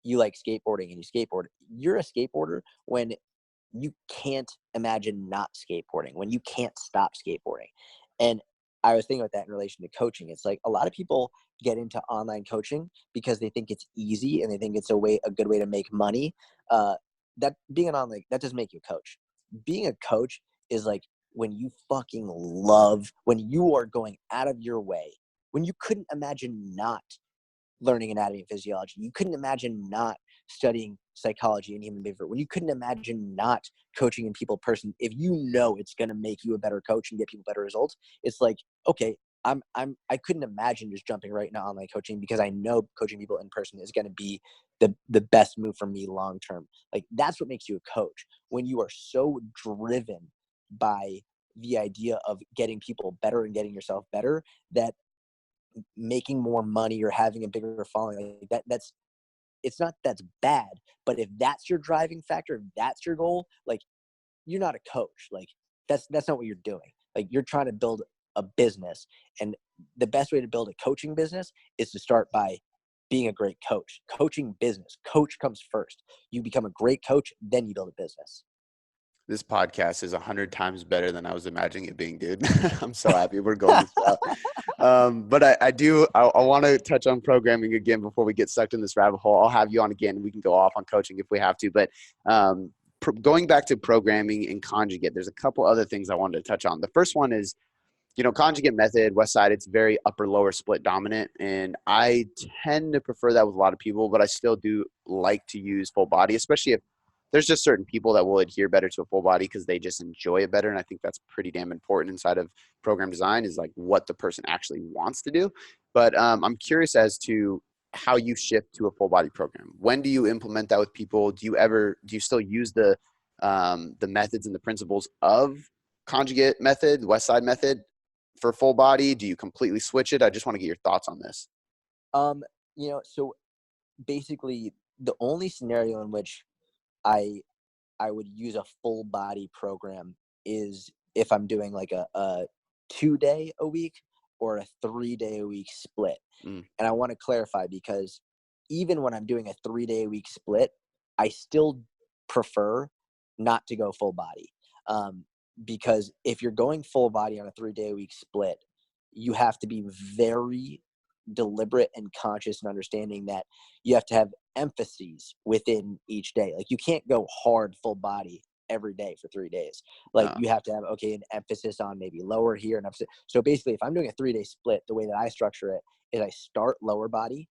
you like skateboarding and you skateboard. You're a skateboarder when you can't imagine not skateboarding, when you can't stop skateboarding. And I was thinking about that in relation to coaching. It's like a lot of people get into online coaching because they think it's easy and they think it's a good way to make money. That being an online, that doesn't make you a coach. Being a coach is like when you fucking love, when you are going out of your way, when you couldn't imagine not learning anatomy and physiology. You couldn't imagine not studying psychology and human behavior. When you couldn't imagine not coaching in people person, if you know it's going to make you a better coach and get people better results, it's like, okay, I couldn't imagine just jumping right into online coaching because I know coaching people in person is going to be the best move for me long term. Like, that's what makes you a coach, when you are so driven by the idea of getting people better and getting yourself better, that making more money or having a bigger following, like that's it's not that's bad. But if that's your driving factor, if that's your goal, like, you're not a coach. Like, that's not what you're doing. Like, you're trying to build a business, and the best way to build a coaching business is to start by being a great coach. Coaching business, coach comes first. You become a great coach, then you build a business. This podcast is 100 times better than I was imagining it being, dude. I'm so happy we're going this route. But I want to touch on programming again before we get sucked in this rabbit hole. I'll have you on again. We can go off on coaching if we have to. But going back to programming and conjugate, there's a couple other things I wanted to touch on. The first one is, conjugate method, Westside, it's very upper-lower split dominant. And I tend to prefer that with a lot of people, but I still do like to use full body, especially if there's just certain people that will adhere better to a full body because they just enjoy it better. And I think that's pretty damn important inside of program design, is like what the person actually wants to do. But I'm curious as to how you shift to a full body program. When do you implement that with people? Do you still use the methods and the principles of conjugate method, Westside method for full body? Do you completely switch it? I just want to get your thoughts on this. So basically the only scenario in which I would use a full body program is if I'm doing like a 2-day a week or a 3-day a week split. And I want to clarify, because even when I'm doing a 3-day a week split, I still prefer not to go full body. Because if you're going full body on a 3-day a week split, you have to be very deliberate and conscious and understanding that you have to have emphases within each day. Like you can't go hard full body every day for 3 days. Like you have to have, an emphasis on maybe lower here and emphasis. So basically if I'm doing a 3-day split, the way that I structure it is I start lower body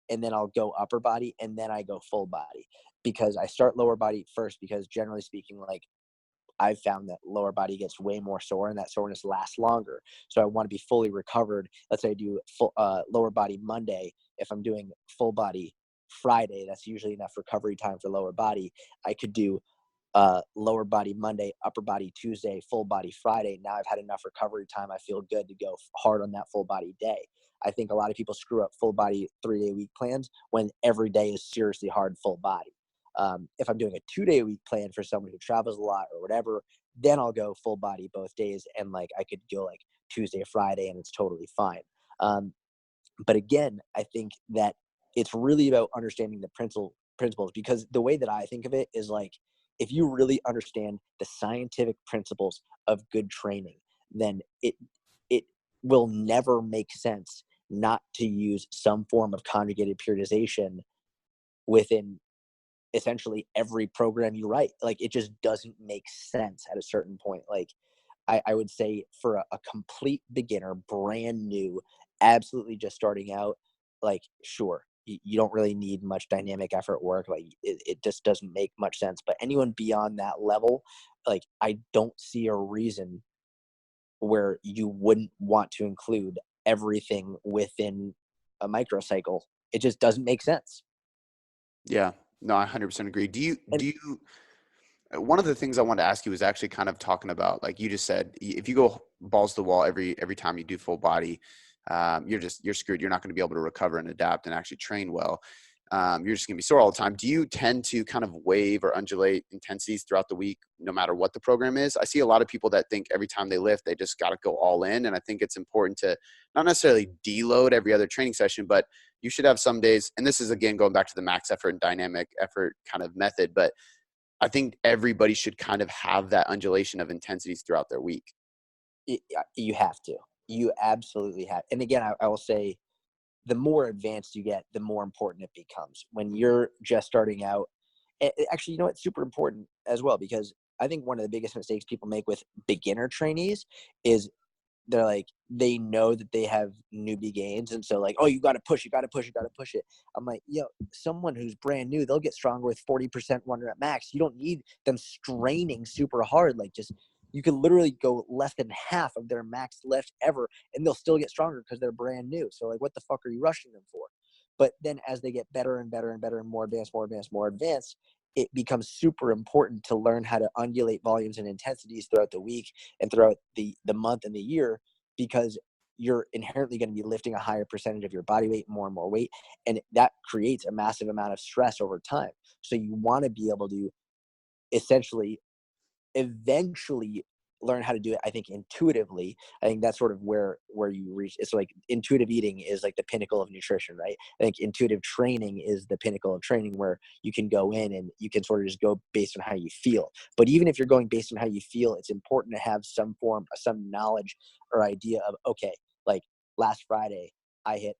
and then I'll go upper body and then I go full body, because I start lower body first, because generally speaking, like I've found that lower body gets way more sore and that soreness lasts longer. So I want to be fully recovered. Let's say I do full, lower body Monday. If I'm doing full body Friday, that's usually enough recovery time for lower body. I could do lower body Monday, upper body Tuesday, full body Friday. Now I've had enough recovery time. I feel good to go hard on that full body day. I think a lot of people screw up full body 3-day week plans when every day is seriously hard full body. If I'm doing a 2-day a week plan for someone who travels a lot or whatever, then I'll go full body both days. And like, I could go like Tuesday, Friday, and it's totally fine. But again, I think that it's really about understanding the principles, because the way that I think of it is like, if you really understand the scientific principles of good training, then it will never make sense not to use some form of conjugated periodization within essentially every program you write. Like it just doesn't make sense at a certain point. Like I would say for a complete beginner, brand new, absolutely just starting out, like sure, you don't really need much dynamic effort work. Like it just doesn't make much sense. But anyone beyond that level, like I don't see a reason where you wouldn't want to include everything within a microcycle. It just doesn't make sense. Yeah, no, I 100% agree. One of the things I wanted to ask you was actually kind of talking about, like you just said, if you go balls to the wall every time you do full body, you're screwed. You're not going to be able to recover and adapt and actually train well. You're just going to be sore all the time. Do you tend to kind of wave or undulate intensities throughout the week, no matter what the program is? I see a lot of people that think every time they lift, they just got to go all in. And I think it's important to not necessarily deload every other training session, but you should have some days. And this is, again, going back to the max effort and dynamic effort kind of method. But I think everybody should kind of have that undulation of intensities throughout their week. You have to. You absolutely have. And again, I will say, the more advanced you get, the more important it becomes. When you're just starting out, actually, it's super important as well, because I think one of the biggest mistakes people make with beginner trainees is they're like, they know that they have newbie gains. And so like, oh, you got to push, you got to push, you got to push it. I'm like, someone who's brand new, they'll get stronger with 40% 1 rep max. You don't need them straining super hard. Like you could literally go less than half of their max lift ever, and they'll still get stronger because they're brand new. So like, what the fuck are you rushing them for? But then as they get better and better and better and more advanced, it becomes super important to learn how to undulate volumes and intensities throughout the week and throughout the month and the year, because you're inherently going to be lifting a higher percentage of your body weight, more and more weight. And that creates a massive amount of stress over time. So you want to be able to essentially eventually learn how to do it, I think, intuitively. I think that's sort of where you reach. It's like intuitive eating is like the pinnacle of nutrition, right? I think intuitive training is the pinnacle of training, where you can go in and you can sort of just go based on how you feel. But even if you're going based on how you feel, it's important to have some knowledge or idea of, okay, like last Friday I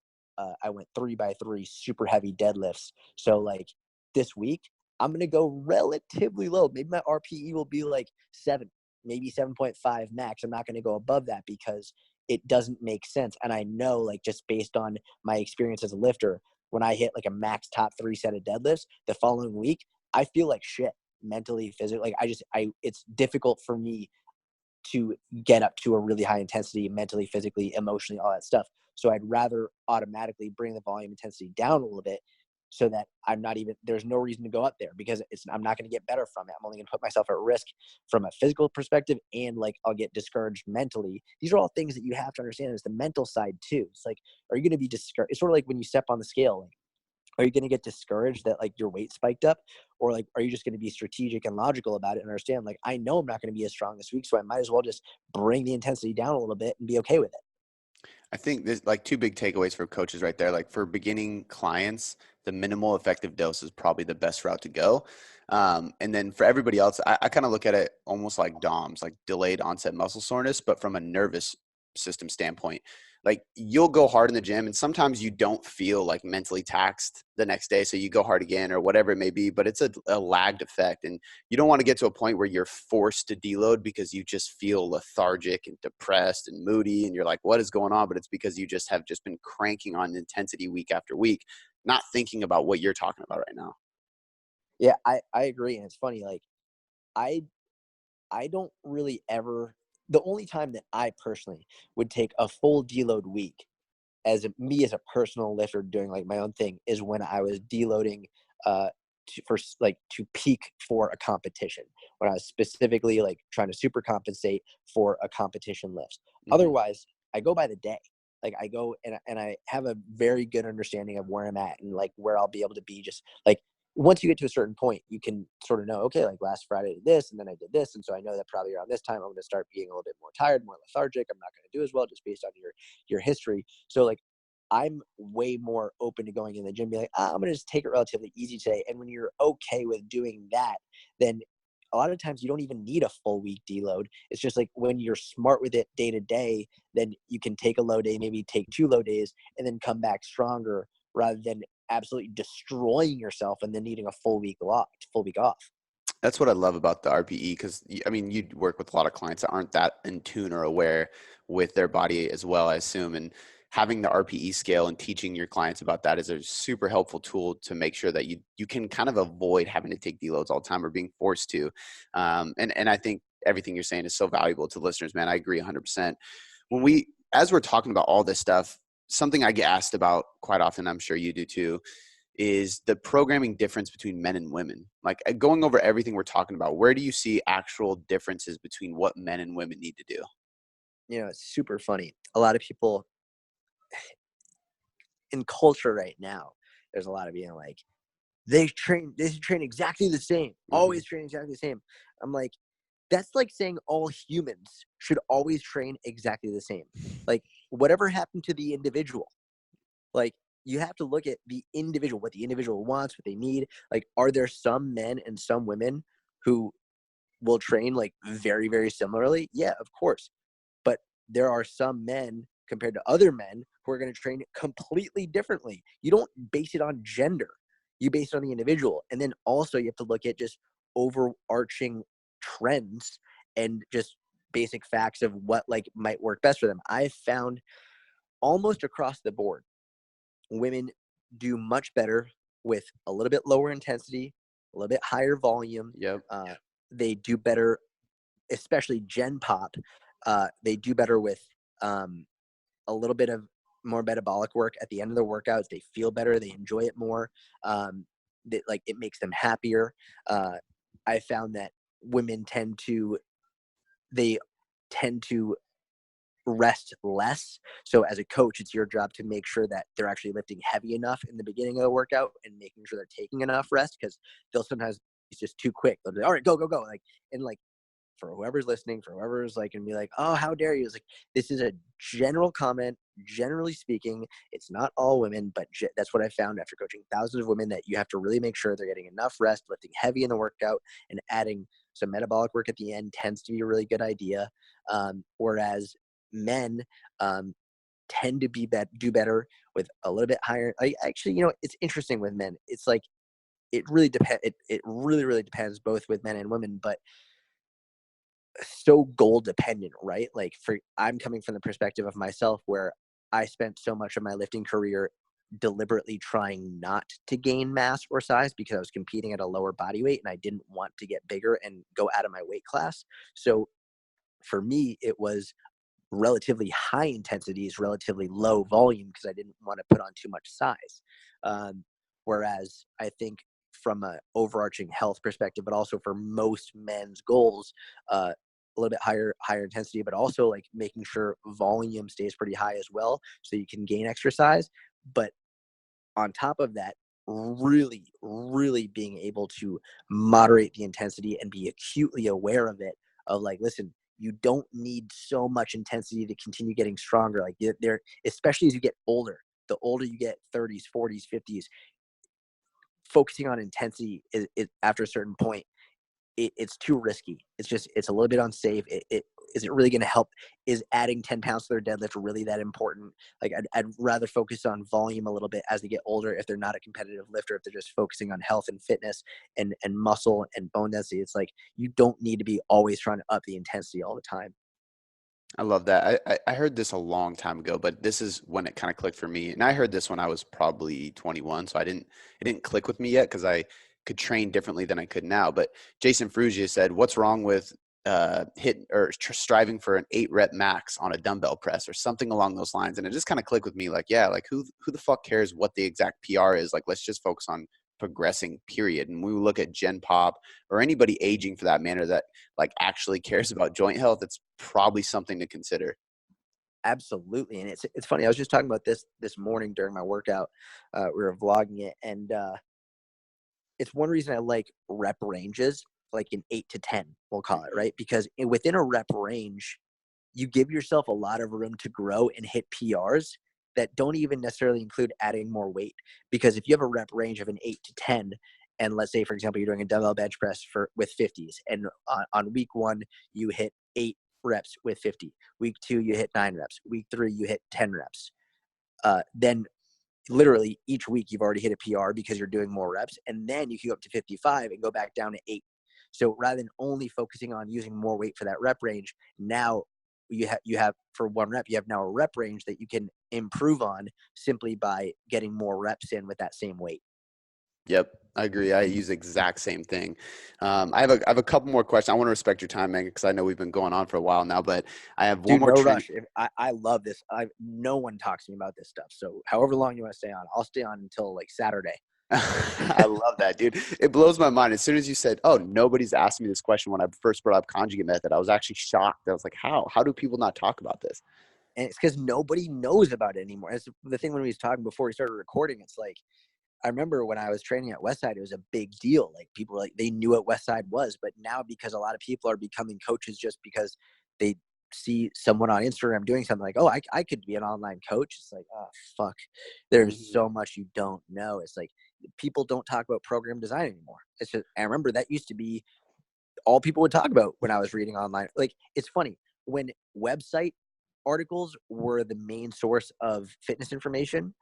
went 3x3 super heavy deadlifts. So like this week I'm going to go relatively low. Maybe my RPE will be like 7, maybe 7.5 max. I'm not going to go above that because it doesn't make sense. And I know, like, just based on my experience as a lifter, when I hit like a max top 3 set of deadlifts the following week, I feel like shit. mentally, physically. Like it's difficult for me to get up to a really high intensity mentally, physically, emotionally, all that stuff. So I'd rather automatically bring the volume intensity down a little bit so that there's no reason to go up there because I'm not going to get better from it. I'm only going to put myself at risk from a physical perspective, and like I'll get discouraged mentally. These are all things that you have to understand is the mental side too. It's like, are you going to be discouraged? It's sort of like when you step on the scale, like, are you going to get discouraged that like your weight spiked up, or like are you just going to be strategic and logical about it and understand like I know I'm not going to be as strong this week, so I might as well just bring the intensity down a little bit and be okay with it. I think there's like two big takeaways for coaches right there. Like for beginning clients, the minimal effective dose is probably the best route to go. And then for everybody else, I kind of look at it almost like DOMS, like delayed onset muscle soreness, but from a nervous system standpoint. Like you'll go hard in the gym and sometimes you don't feel like mentally taxed the next day. So you go hard again or whatever it may be, but it's a lagged effect. And you don't want to get to a point where you're forced to deload because you just feel lethargic and depressed and moody. And you're like, what is going on? But it's because you have been cranking on intensity week after week, not thinking about what you're talking about right now. Yeah, I agree. And it's funny, like I don't really ever, the only time that I personally would take a full deload week as a personal lifter doing like my own thing is when I was deloading to peak for a competition, when I was specifically like trying to super compensate for a competition lift. Mm-hmm. Otherwise, I go by the day. Like I go and I have a very good understanding of where I'm at and like where I'll be able to be. Just like once you get to a certain point, you can sort of know, okay, like last Friday I did this and then I did this. And so I know that probably around this time, I'm going to start being a little bit more tired, more lethargic. I'm not going to do as well just based on your history. So like, I'm way more open to going in the gym and be like, I'm going to just take it relatively easy today. And when you're okay with doing that, then a lot of times you don't even need a full week deload. It's just like when you're smart with it day to day, then you can take a low day, maybe take 2 low days and then come back stronger rather than absolutely destroying yourself and then needing a full week off. That's what I love about the RPE because, I mean, you work with a lot of clients that aren't that in tune or aware with their body as well, I assume. And having the RPE scale and teaching your clients about that is a super helpful tool to make sure that you can kind of avoid having to take deloads all the time or being forced to. And I think everything you're saying is so valuable to listeners, man. I agree 100%. As we're talking about all this stuff, something I get asked about quite often, I'm sure you do too, is the programming difference between men and women. Like going over everything we're talking about, where do you see actual differences between what men and women need to do? It's super funny. A lot of people in culture right now, there's a lot of being like, they should train exactly the same, always train exactly the same. I'm like, that's like saying all humans should always train exactly the same. Like whatever happened to the individual? Like you have to look at the individual, what the individual wants, what they need. Like, are there some men and some women who will train like very, very similarly? Yeah, of course. But there are some men compared to other men who are going to train completely differently. You don't base it on gender. You base it on the individual. And then also you have to look at just overarching trends and just basic facts of what like might work best for them. I've found almost across the board, women do much better with a little bit lower intensity, a little bit higher volume. Yep. They do better, especially Gen Pop. They do better with a little bit of more metabolic work at the end of the workouts. They feel better. They enjoy it more. Like it makes them happier. I found that women they tend to rest less. So as a coach, it's your job to make sure that they're actually lifting heavy enough in the beginning of the workout and making sure they're taking enough rest, because they'll sometimes it's just too quick. They'll be, all right, go, go, go. Like, and like for whoever's listening, for whoever's like, and be like, oh, how dare you? It's like, this is a general comment. Generally speaking, it's not all women, but that's what I found after coaching thousands of women, that you have to really make sure they're getting enough rest, lifting heavy in the workout, and adding some metabolic work at the end tends to be a really good idea. Whereas men tend to do better with a little bit higher. Actually, it's interesting with men. It's like, it really depends. It really, really depends both with men and women, but so goal dependent, right? Like I'm coming from the perspective of myself where I spent so much of my lifting career deliberately trying not to gain mass or size because I was competing at a lower body weight and I didn't want to get bigger and go out of my weight class. So for me, it was relatively high intensities, relatively low volume because I didn't want to put on too much size. Whereas I think from an overarching health perspective, but also for most men's goals, a little bit higher intensity, but also like making sure volume stays pretty high as well, so you can gain extra size. But on top of that, really, really being able to moderate the intensity and be acutely aware of it. Of like, listen, you don't need so much intensity to continue getting stronger. Like there, especially as you get older, the older you get, 30s, 40s, 50s, focusing on intensity is after a certain point, it's too risky. It's a little bit unsafe. Is it really going to help? Is adding 10 pounds to their deadlift really that important? Like I'd rather focus on volume a little bit as they get older. If they're not a competitive lifter, if they're just focusing on health and fitness and muscle and bone density, it's like, you don't need to be always trying to up the intensity all the time. I love that. I heard this a long time ago, but this is when it kind of clicked for me. And I heard this when I was probably 21, so it didn't click with me yet because I could train differently than I could now. But Jason Ferrugia said, "What's wrong with striving for an 8 rep max on a dumbbell press or something along those lines?" And it just kind of clicked with me, like, yeah, like who the fuck cares what the exact PR is? Like, let's just focus on progressing, period. And when we look at Gen Pop or anybody aging for that matter that like actually cares about joint health, it's probably something to consider. Absolutely. And it's funny. I was just talking about this morning during my workout. We were vlogging it, and it's one reason I like rep ranges, like an 8 to 10, we'll call it, right? Because within a rep range, you give yourself a lot of room to grow and hit PRs that don't even necessarily include adding more weight. Because if you have a rep range of an 8 to 10, and let's say, for example, you're doing a dumbbell bench press with 50s, and on week 1, you hit 8 reps with 50. Week 2, you hit 9 reps. Week 3, you hit 10 reps. Then literally each week you've already hit a PR because you're doing more reps, and then you can go up to 55 and go back down to 8. So rather than only focusing on using more weight for that rep range, now you have for 1 rep, you have now a rep range that you can improve on simply by getting more reps in with that same weight. Yep, I agree. I use the exact same thing. I have a couple more questions. I want to respect your time, Megan, because I know we've been going on for a while now. But I have one Dude, more no training. rush. I love this. No one talks to me about this stuff. So however long you want to stay on, I'll stay on until like Saturday. I love that, dude. It blows my mind. As soon as you said, "Oh, nobody's asked me this question," when I first brought up conjugate method, I was actually shocked. I was like, "How? How do people not talk about this?" And it's because nobody knows about it anymore. It's the thing when we was talking before we started recording. It's like, I remember when I was training at Westside, it was a big deal. Like people were like, they knew what Westside was. But now, because a lot of people are becoming coaches just because they see someone on Instagram doing something, like, oh, I could be an online coach. It's like, oh, fuck. There's so much you don't know. It's like people don't talk about program design anymore. It's just, I remember that used to be all people would talk about when I was reading online. Like, it's funny, when website articles were the main source of fitness information,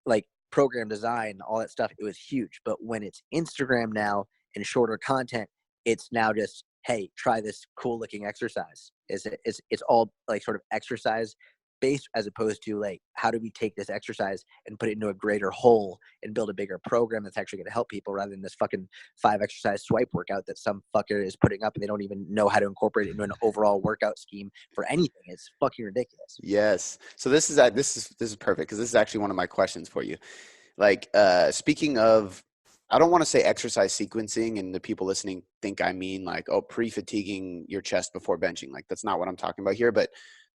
like program design, all that stuff, it was huge. But when it's Instagram now and shorter content, it's now just, hey, try this cool looking exercise. It's all like sort of exercise based, as opposed to like, how do we take this exercise and put it into a greater whole and build a bigger program that's actually going to help people, rather than this fucking 5 exercise swipe workout that some fucker is putting up and they don't even know how to incorporate it into an overall workout scheme for anything. It's fucking ridiculous. Yes. So this is perfect because this is actually one of my questions for you. Like, speaking of, I don't want to say exercise sequencing and the people listening think I mean like, oh, pre-fatiguing your chest before benching. Like, that's not what I'm talking about here, but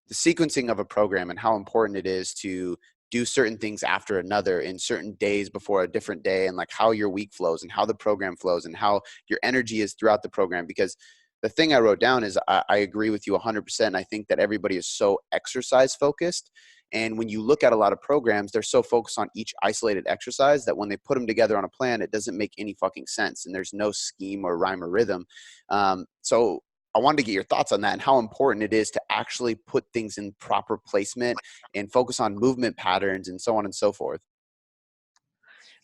the sequencing of a program and how important it is to do certain things after another in certain days before a different day, and like how your week flows and how the program flows and how your energy is throughout the program. Because the thing I wrote down is I agree with you 100%. I think that everybody is so exercise focused. And when you look at a lot of programs, they're so focused on each isolated exercise that when they put them together on a plan, it doesn't make any fucking sense. And there's no scheme or rhyme or rhythm. So I wanted to get your thoughts on that and how important it is to actually put things in proper placement and focus on movement patterns and so on and so forth.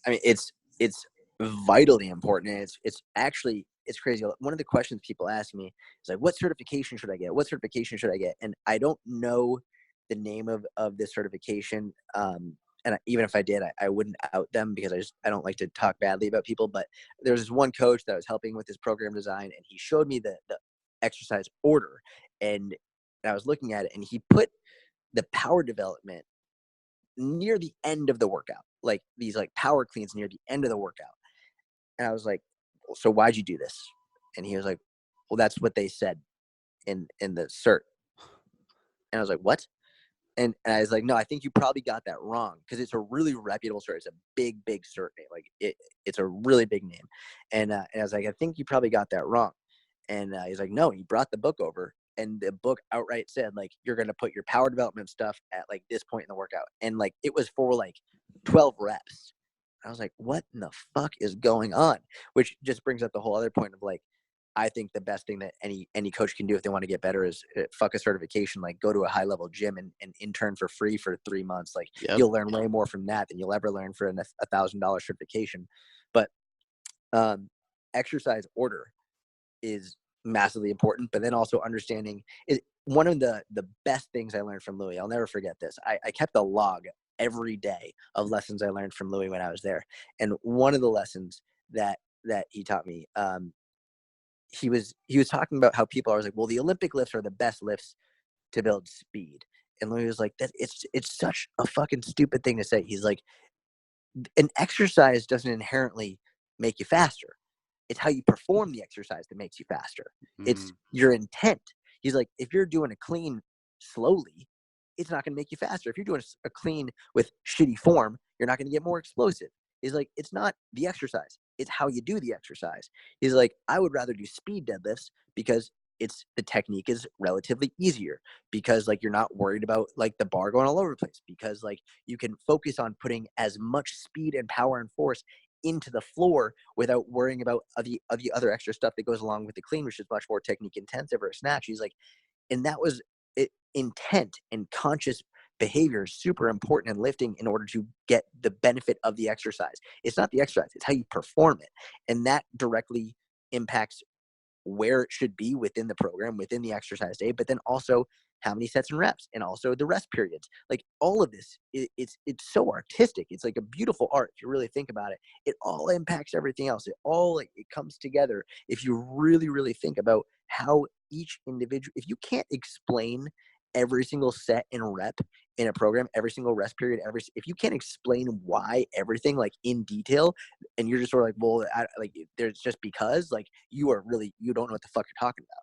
I mean, it's vitally important. And it's actually, it's crazy. One of the questions people ask me is like, what certification should I get? What certification should I get? And I don't know the name of this certification. and even if I did, I wouldn't out them because I don't like to talk badly about people. But there was this one coach that was helping with his program design, and he showed me the exercise order, and I was looking at it, and he put the power development near the end of the workout, like these like power cleans near the end of the workout. And I was like, so why'd you do this? And he was like, well, that's what they said in the cert. And I was like, what? And I was like, no, I think you probably got that wrong, because it's a really reputable cert. It's a big cert name. Like it's a really big name. And I was like, I think you probably got that wrong. And he's like, no, he brought the book over, and the book outright said, like, you're going to put your power development stuff at like this point in the workout. And like, it was for like 12 reps. I was like, what in the fuck is going on? Which just brings up the whole other point of like, I think the best thing that any coach can do if they want to get better is fuck a certification, like go to a high level gym and intern for free for 3 months. Like you'll learn way more from that than you'll ever learn for $1,000 certification. But exercise order is massively important, but then also understanding is one of the best things I learned from Louis. I'll never forget this. I kept a log every day of lessons I learned from Louis when I was there. And one of the lessons that he taught me, he was talking about how people are like, well, the Olympic lifts are the best lifts to build speed. And Louis was like, that it's such a fucking stupid thing to say. He's like, an exercise doesn't inherently make you faster. It's how you perform the exercise that makes you faster. It's your intent. He's like, if you're doing a clean slowly, it's not going to make you faster. If you're doing a clean with shitty form, you're not going to get more explosive. He's like, it's not the exercise. It's how you do the exercise. He's like, I would rather do speed deadlifts because the technique is relatively easier, because like you're not worried about like the bar going all over the place, because like you can focus on putting as much speed and power and force into the floor without worrying about the other extra stuff that goes along with the clean, which is much more technique intensive, or a snatch. He's like, and that was it, intent and conscious behavior is super important in lifting in order to get the benefit of the exercise. It's not the exercise, it's how you perform it. And that directly impacts where it should be within the program, within the exercise day, but then also how many sets and reps, and also the rest periods. Like all of this, it's so artistic. It's like a beautiful art if you really think about it. It all impacts everything else. It comes together if you really think about how each individual. If you can't explain every single set and rep in a program, every single rest period, if you can't explain why everything like in detail, and you're just sort of like, well, there's just because like you don't know what the fuck you're talking about.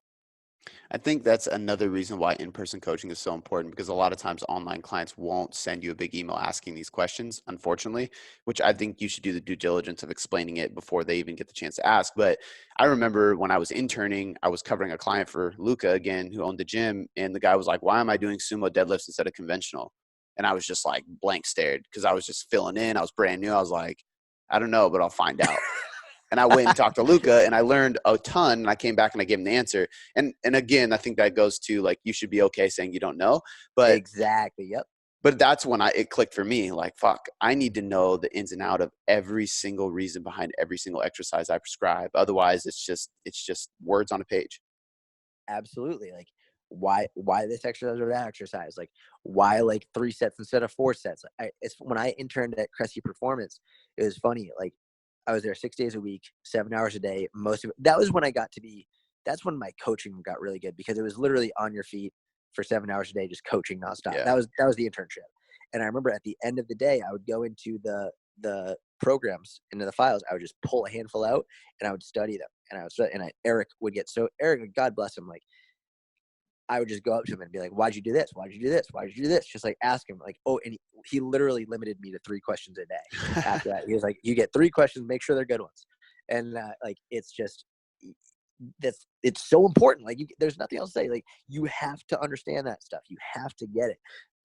I think that's another reason why in-person coaching is so important, because a lot of times online clients won't send you a big email asking these questions, unfortunately, which I think you should do the due diligence of explaining it before they even get the chance to ask. But I remember when I was interning, I was covering a client for Luca again, who owned the gym. And the guy was like, why am I doing sumo deadlifts instead of conventional? And I was just like blank stared, because I was just filling in. I was brand new. I was like, I don't know, but I'll find out. And I went and talked to Luca, and I learned a ton, and I came back and I gave him the answer. And again, I think that goes to like, you should be okay saying you don't know. But exactly. Yep. But that's when it clicked for me. Like, fuck, I need to know the ins and out of every single reason behind every single exercise I prescribe. Otherwise, it's just words on a page. Absolutely. Like why this exercise or that exercise? Like why like 3 sets instead of 4 sets? It's when I interned at Cressy Performance, it was funny. Like I was there 6 days a week, 7 hours a day. That was when that's when my coaching got really good, because it was literally on your feet for 7 hours a day, just coaching nonstop. Yeah. That was the internship. And I remember at the end of the day, I would go into the programs, into the files. I would just pull a handful out and I would study them. And Eric, God bless him. Like I would just go up to him and be like, why'd you do this? Why'd you do this? Why'd you do this? Just like ask him like, oh, and he literally limited me to 3 questions a day. After that, he was like, you get 3 questions, make sure they're good ones. And like, it's so important. Like there's nothing else to say. Like you have to understand that stuff. You have to get it,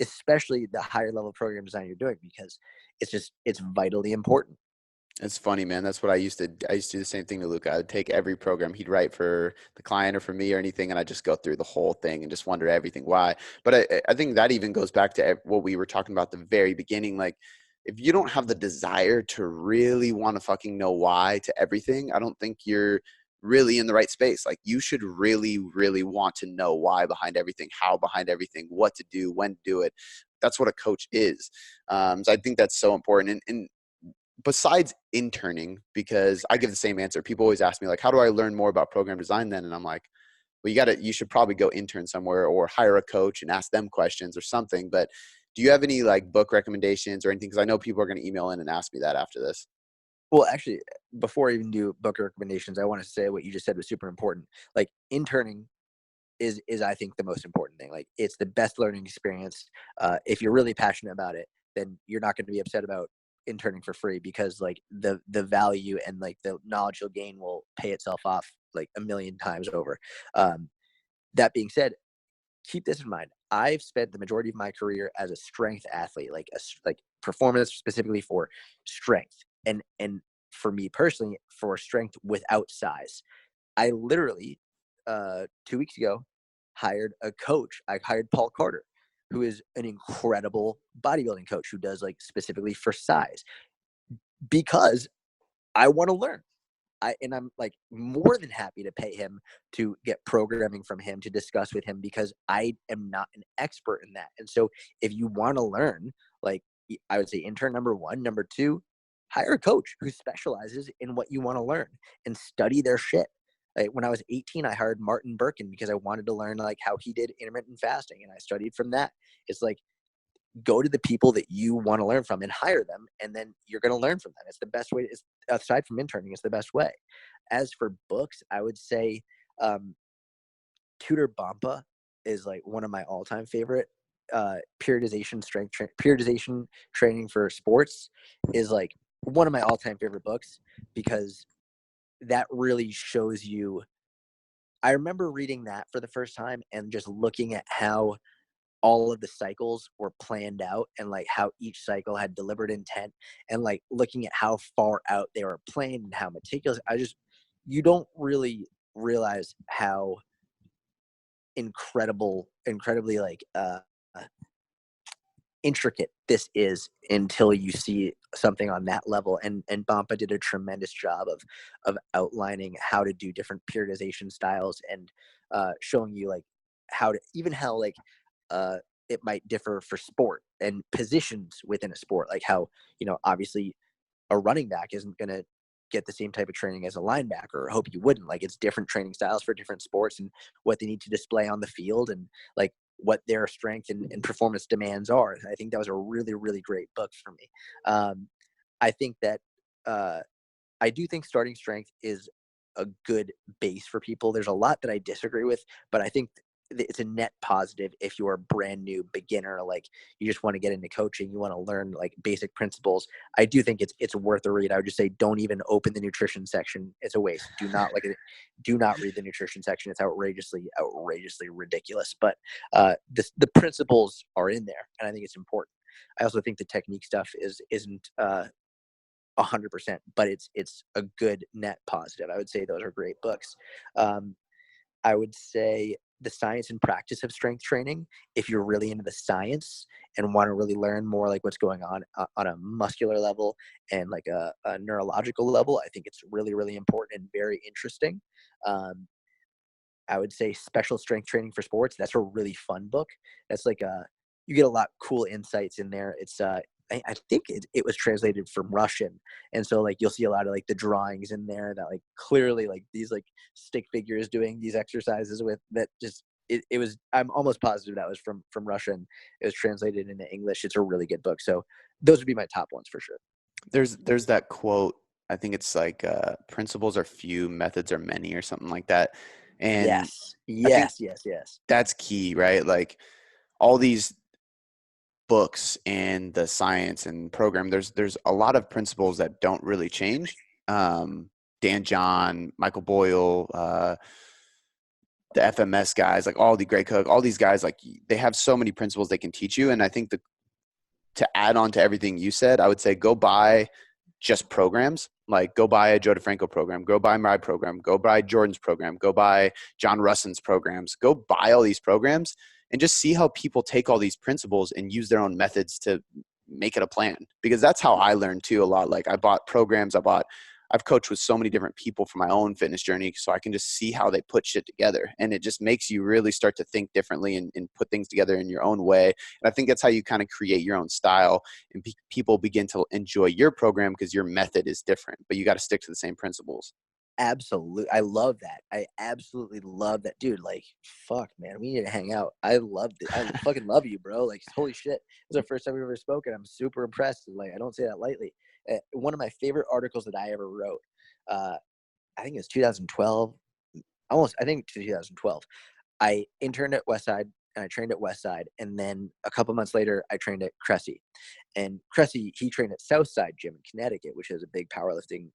especially the higher level program design you're doing, because it's vitally important. It's funny, man. That's what I used to do the same thing to Luca. I would take every program he'd write for the client or for me or anything, and I just go through the whole thing and just wonder everything why. But I think that even goes back to what we were talking about at the very beginning. Like, if you don't have the desire to really want to fucking know why to everything, I don't think you're really in the right space. Like, you should really, really want to know why behind everything, how behind everything, what to do, when to do it. that's what a coach is. So I think that's so important. And besides interning, because I give the same answer, people always ask me like, how do I learn more about program design then? And I'm like, well, you should probably go intern somewhere or hire a coach and ask them questions or something. But do you have any like book recommendations or anything? Because I know people are going to email in and ask me that after this. Well, actually, before I even do book recommendations, I want to say what you just said was super important. Like interning is I think the most important thing. Like it's the best learning experience. If you're really passionate about it, then you're not going to be upset about interning for free, because like the value and like the knowledge you'll gain will pay itself off like a million times over. That being said, keep this in mind. I've spent the majority of my career as a strength athlete, like performance specifically for strength, and for me personally, for strength without size. I literally 2 weeks ago hired a coach. I hired Paul Carter, who is an incredible bodybuilding coach who does like specifically for size, because I want to learn. I'm like more than happy to pay him to get programming from him to discuss with him, because I am not an expert in that. And so if you want to learn, like I would say intern number one, number two, hire a coach who specializes in what you want to learn and study their shit. Like when I was 18, I hired Martin Birkin because I wanted to learn like how he did intermittent fasting, and I studied from that. It's like, go to the people that you want to learn from and hire them, and then you're going to learn from them. It's the best way. Aside from interning, it's the best way. As for books, I would say Tudor Bompa is like one of my all-time favorite. Periodization training for sports is like one of my all-time favorite books, because that really shows you. I remember reading that for the first time and just looking at how all of the cycles were planned out, and like how each cycle had deliberate intent, and like looking at how far out they were planned and how meticulous. You don't really realize how incredibly like intricate this is until you see something on that level. And Bompa did a tremendous job of outlining how to do different periodization styles, and showing you like how like it might differ for sport and positions within a sport. Like how, obviously a running back isn't going to get the same type of training as a linebacker, or hope you wouldn't. Like it's different training styles for different sports, and what they need to display on the field, and like what their strength and performance demands are. I think that was a really, really great book for me. I think that I do think starting strength is a good base for people. There's a lot that I disagree with, but I think it's a net positive if you're a brand new beginner, like you just want to get into coaching, you want to learn like basic principles. I do think it's worth a read. I would just say don't even open the nutrition section. It's a waste. Do not do not read the nutrition section. It's outrageously ridiculous. But the principles are in there, and I think it's important. I also think the technique stuff isn't 100%, but it's a good net positive. I would say those are great books. I would say The Science and Practice of Strength Training, if you're really into the science and want to really learn more like what's going on a muscular level and like a neurological level. I think it's really, really important and very interesting. I would say Special Strength Training for Sports. That's a really fun book. That's like you get a lot of cool insights in there. It's I think it was translated from Russian, and so like you'll see a lot of like the drawings in there that like clearly like these like stick figures doing these exercises with that. Just it was, I'm almost positive that was from Russian. It was translated into English. It's a really good book. So those would be my top ones for sure. There's that quote. I think it's like principles are few, methods are many, or something like that. And I think Yes. that's key, right? Like all these books and the science and program, there's a lot of principles that don't really change. Dan John, Michael Boyle, the FMS guys, like all the Gray Cook, all these guys, like they have so many principles they can teach you. And I think to add on to everything you said, I would say go buy just programs. Like go buy a Joe DeFranco program, go buy my program, go buy Jordan's program, go buy John Russin's programs, go buy all these programs and just see how people take all these principles and use their own methods to make it a plan. Because that's how I learned too a lot. Like I bought programs, I bought I've coached with so many different people for my own fitness journey, so I can just see how they put shit together. And it just makes you really start to think differently and put things together in your own way. And I think that's how you kind of create your own style, and people begin to enjoy your program because your method is different, but you got to stick to the same principles. Absolutely. I love that. I absolutely love that. Dude, like, fuck, man, we need to hang out. I loved it. I fucking love you, bro. Like, holy shit. This is the first time we've ever spoken. I'm super impressed. Like, I don't say that lightly. One of my favorite articles that I ever wrote, I think it was 2012, I think 2012. I interned at Westside and I trained at Westside. And then a couple months later, I trained at Cressy. And Cressy, he trained at Southside Gym in Connecticut, which is a big powerlifting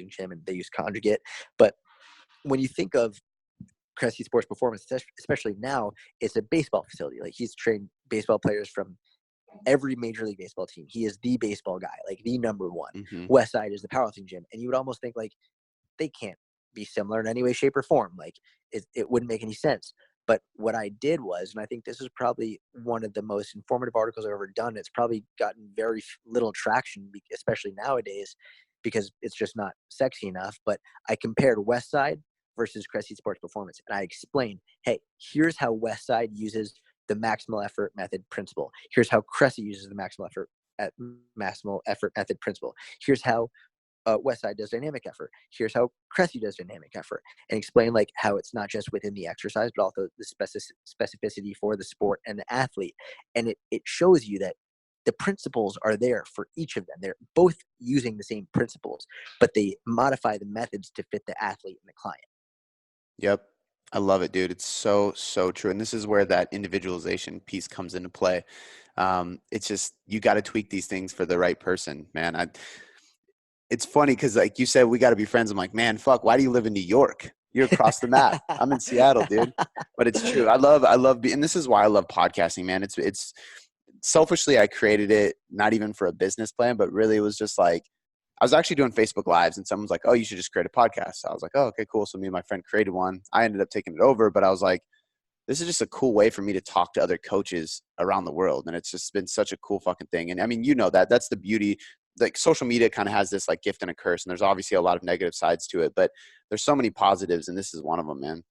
gym, and they use Conjugate. But when you think of Cressy Sports Performance, especially now, it's a baseball facility. Like, he's trained baseball players from every Major League Baseball team. He is the baseball guy, like the number one. Mm-hmm. Westside is the powerlifting gym. And you would almost think, like, they can't be similar in any way, shape, or form. Like, it wouldn't make any sense. But what I did was, and I think this is probably one of the most informative articles I've ever done. It's probably gotten very little traction, especially nowadays, because it's just not sexy enough. But I compared Westside versus Cressy Sports Performance, and I explained, hey, here's how Westside uses the maximal effort method principle. Here's how Cressy uses the maximal effort method principle. Here's how Westside does dynamic effort. Here's how Cressy does dynamic effort, and explain like how it's not just within the exercise, but also the specificity for the sport and the athlete. And it shows you that the principles are there for each of them. They're both using the same principles, but they modify the methods to fit the athlete and the client. Yep. I love it, dude. It's so, so true. And this is where that individualization piece comes into play. It's just, you got to tweak these things for the right person, man. It's funny because, like you said, we got to be friends. I'm like, man, fuck, why do you live in New York? You're across the map. I'm in Seattle, dude. But it's true. I love, and this is why I love podcasting, man. It's selfishly, I created it, not even for a business plan, but really it was just like, I was actually doing Facebook Lives and someone's like, oh, you should just create a podcast. So I was like, oh, okay, cool. So me and my friend created one. I ended up taking it over, but I was like, this is just a cool way for me to talk to other coaches around the world. And it's just been such a cool fucking thing. And I mean, you know, that's the beauty. Like, social media kind of has this like gift and a curse, and there's obviously a lot of negative sides to it, but there's so many positives, and this is one of them, man.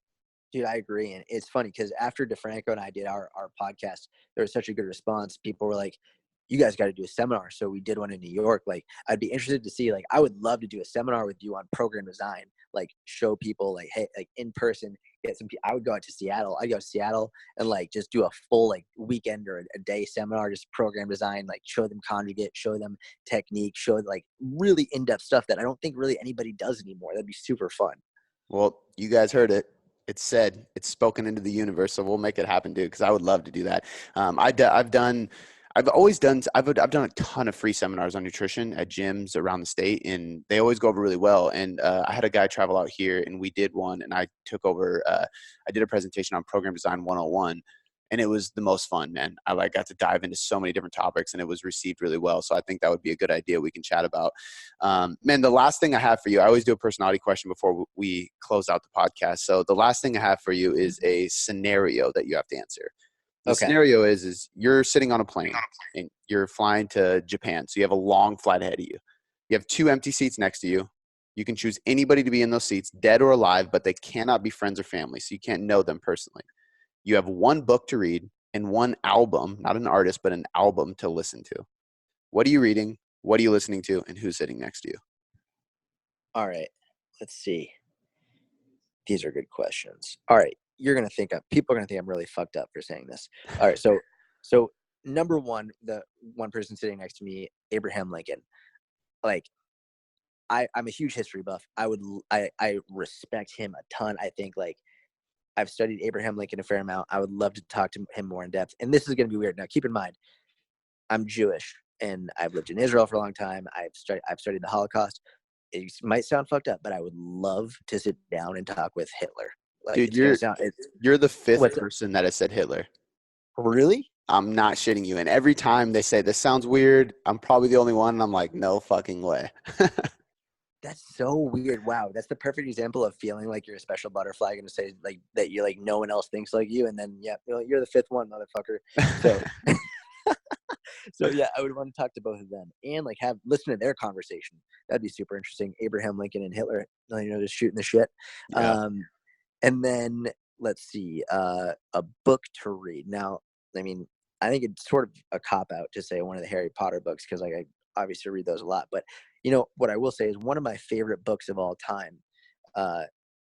Dude, I agree. And it's funny because after DeFranco and I did our podcast, there was such a good response. People were like, you guys got to do a seminar. So we did one in New York. Like, I'd be interested to see, like, I would love to do a seminar with you on program design, like show people like, hey, like in person, get some, I would go out to Seattle. I'd go to Seattle and like, just do a full like weekend or a day seminar, just program design, like show them Conjugate, show them technique, show like really in-depth stuff that I don't think really anybody does anymore. That'd be super fun. Well, you guys heard it. It's said, it's spoken into the universe. So we'll make it happen, dude. Cause I would love to do that. I've always done, I've done a ton of free seminars on nutrition at gyms around the state, and they always go over really well. And I had a guy travel out here, and we did one, and I took over, I did a presentation on program design 101, and it was the most fun, man. I like got to dive into so many different topics, and it was received really well. So I think that would be a good idea we can chat about. Man, the last thing I have for you, I always do a personality question before we close out the podcast. So the last thing I have for you is a scenario that you have to answer. The scenario is you're sitting on a plane and you're flying to Japan. So you have a long flight ahead of you. You have 2 empty seats next to you. You can choose anybody to be in those seats, dead or alive, but they cannot be friends or family. So you can't know them personally. You have 1 book to read and 1 album, not an artist, but an album to listen to. What are you reading? What are you listening to? And who's sitting next to you? All right. Let's see. These are good questions. All right. People are going to think I'm really fucked up for saying this. All right. So number one, the one person sitting next to me, Abraham Lincoln, like I'm a huge history buff. I respect him a ton. I think like I've studied Abraham Lincoln a fair amount. I would love to talk to him more in depth. And this is going to be weird. Now, keep in mind, I'm Jewish and I've lived in Israel for a long time. I've studied the Holocaust. It might sound fucked up, but I would love to sit down and talk with Hitler. Like, dude, you're the 5th person that has said Hitler. Really? I'm not shitting you. And every time they say, this sounds weird, I'm probably the only one. And I'm like, no fucking way. That's so weird. Wow. That's the perfect example of feeling like you're a special butterfly. Going to say like that you're like, no one else thinks like you. And then, yeah, you're the 5th one, motherfucker. So, So yeah, I would want to talk to both of them and like listen to their conversation. That'd be super interesting. Abraham Lincoln and Hitler, just shooting the shit. Yeah. And then let's see, a book to read. Now, I mean, I think it's sort of a cop out to say one of the Harry Potter books because like I obviously read those a lot. But what I will say is one of my favorite books of all time.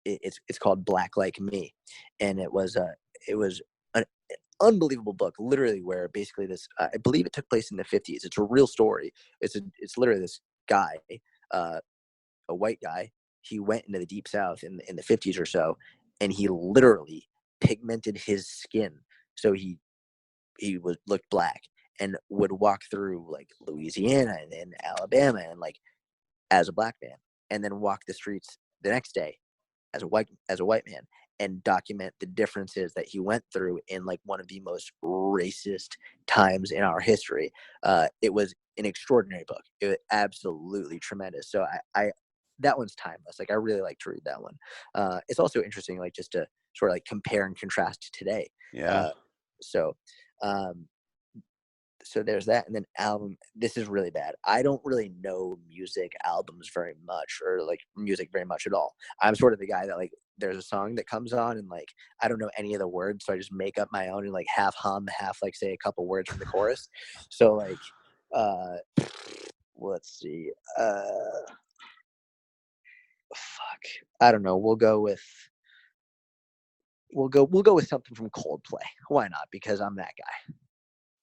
It's called Black Like Me, and it was an unbelievable book, literally, where basically this I believe it took place in the 50s. It's a real story. It's literally this guy, a white guy. He went into the deep south in the 50s or so, and he literally pigmented his skin so he looked black, and would walk through like Louisiana and Alabama and like as a black man, and then walk the streets the next day as a white man, and document the differences that he went through in like one of the most racist times in our history. It was an extraordinary book. It was absolutely tremendous. So I that one's timeless. Like I really like to read that one. It's also interesting, like just to sort of like compare and contrast to today. Yeah. So there's that. And then album, this is really bad. I don't really know music albums very much, or like music very much at all. I'm sort of the guy that like there's a song that comes on and like I don't know any of the words, so I just make up my own and like half hum, half like say a couple words from the chorus. So like let's see. Fuck. I don't know. We'll go with something from Coldplay. Why not? Because I'm that guy.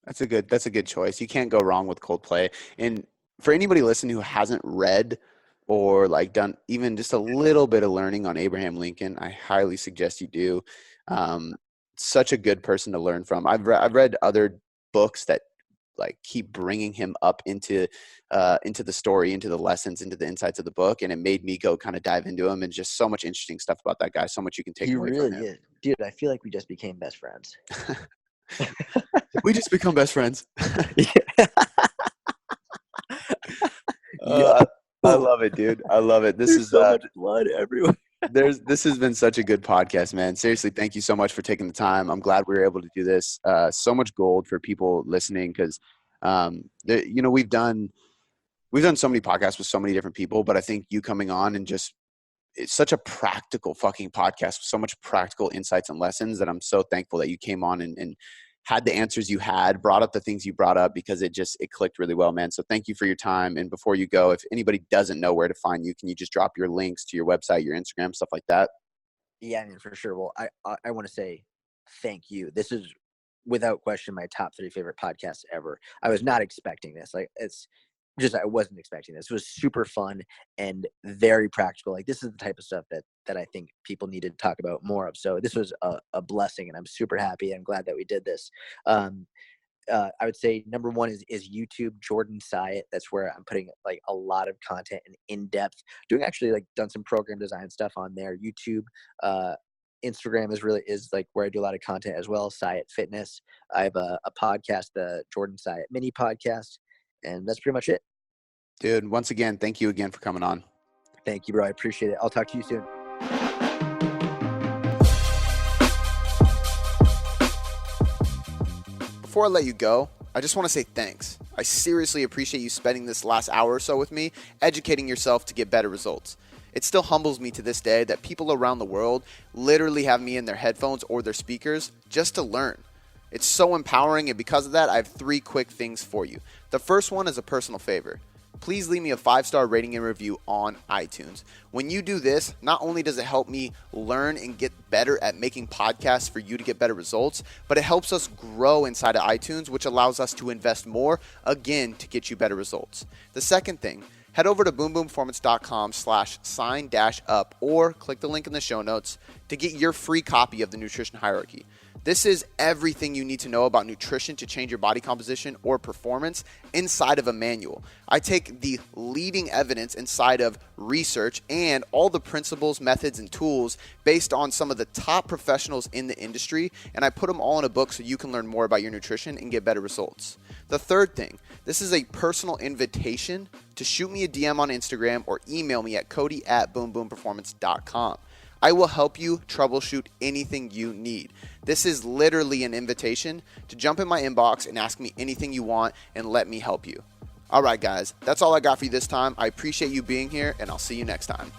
That's a good choice. You can't go wrong with Coldplay. And for anybody listening who hasn't read or like done even just a little bit of learning on Abraham Lincoln, I highly suggest you do. Such a good person to learn from. I've read other books that like keep bringing him up into the story, into the lessons, into the insights of the book, and it made me go kind of dive into him, and just so much interesting stuff about that guy. So much you can take away from him. He really is, dude. I feel like we just became best friends. We just become best friends. Yeah. I love it, dude. I love it. There's so much blood everywhere. This has been such a good podcast, man. Seriously, thank you so much for taking the time. I'm glad we were able to do this. So much gold for people listening, because we've done so many podcasts with so many different people, but I think you coming on and just it's such a practical fucking podcast with so much practical insights and lessons that I'm so thankful that you came on and had the answers you had, brought up the things you brought up, because it clicked really well, man. So thank you for your time. And before you go, if anybody doesn't know where to find you, can you just drop your links to your website, your Instagram, stuff like that? Yeah, man, for sure. Well, I want to say thank you. This is without question my top 3 favorite podcasts ever. I was not expecting this. Like I wasn't expecting this. It was super fun and very practical. Like this is the type of stuff that I think people need to talk about more of. So this was a blessing, and I'm super happy. I'm glad that we did this. I would say number 1 is YouTube, Jordan Syatt. That's where I'm putting like a lot of content and in-depth, done some program design stuff on there. YouTube, Instagram is like where I do a lot of content as well. Syatt Fitness. I have a podcast, the Jordan Syatt mini podcast. And that's pretty much it. Dude, once again, thank you again for coming on. Thank you, bro. I appreciate it. I'll talk to you soon. Before I let you go, I just want to say thanks. I seriously appreciate you spending this last hour or so with me, educating yourself to get better results. It still humbles me to this day that people around the world literally have me in their headphones or their speakers just to learn. It's so empowering, and because of that, I have 3 quick things for you. The first one is a personal favor. Please leave me a 5-star rating and review on iTunes. When you do this, not only does it help me learn and get better at making podcasts for you to get better results, but it helps us grow inside of iTunes, which allows us to invest more, again, to get you better results. The second thing, head over to boomboomperformance.com/sign-up or click the link in the show notes to get your free copy of the Nutrition Hierarchy. This is everything you need to know about nutrition to change your body composition or performance inside of a manual. I take the leading evidence inside of research and all the principles, methods, and tools based on some of the top professionals in the industry, and I put them all in a book so you can learn more about your nutrition and get better results. The third thing, this is a personal invitation to shoot me a DM on Instagram or email me at cody@boomboomperformance.com. I will help you troubleshoot anything you need. This is literally an invitation to jump in my inbox and ask me anything you want and let me help you. All right, guys, that's all I got for you this time. I appreciate you being here, and I'll see you next time.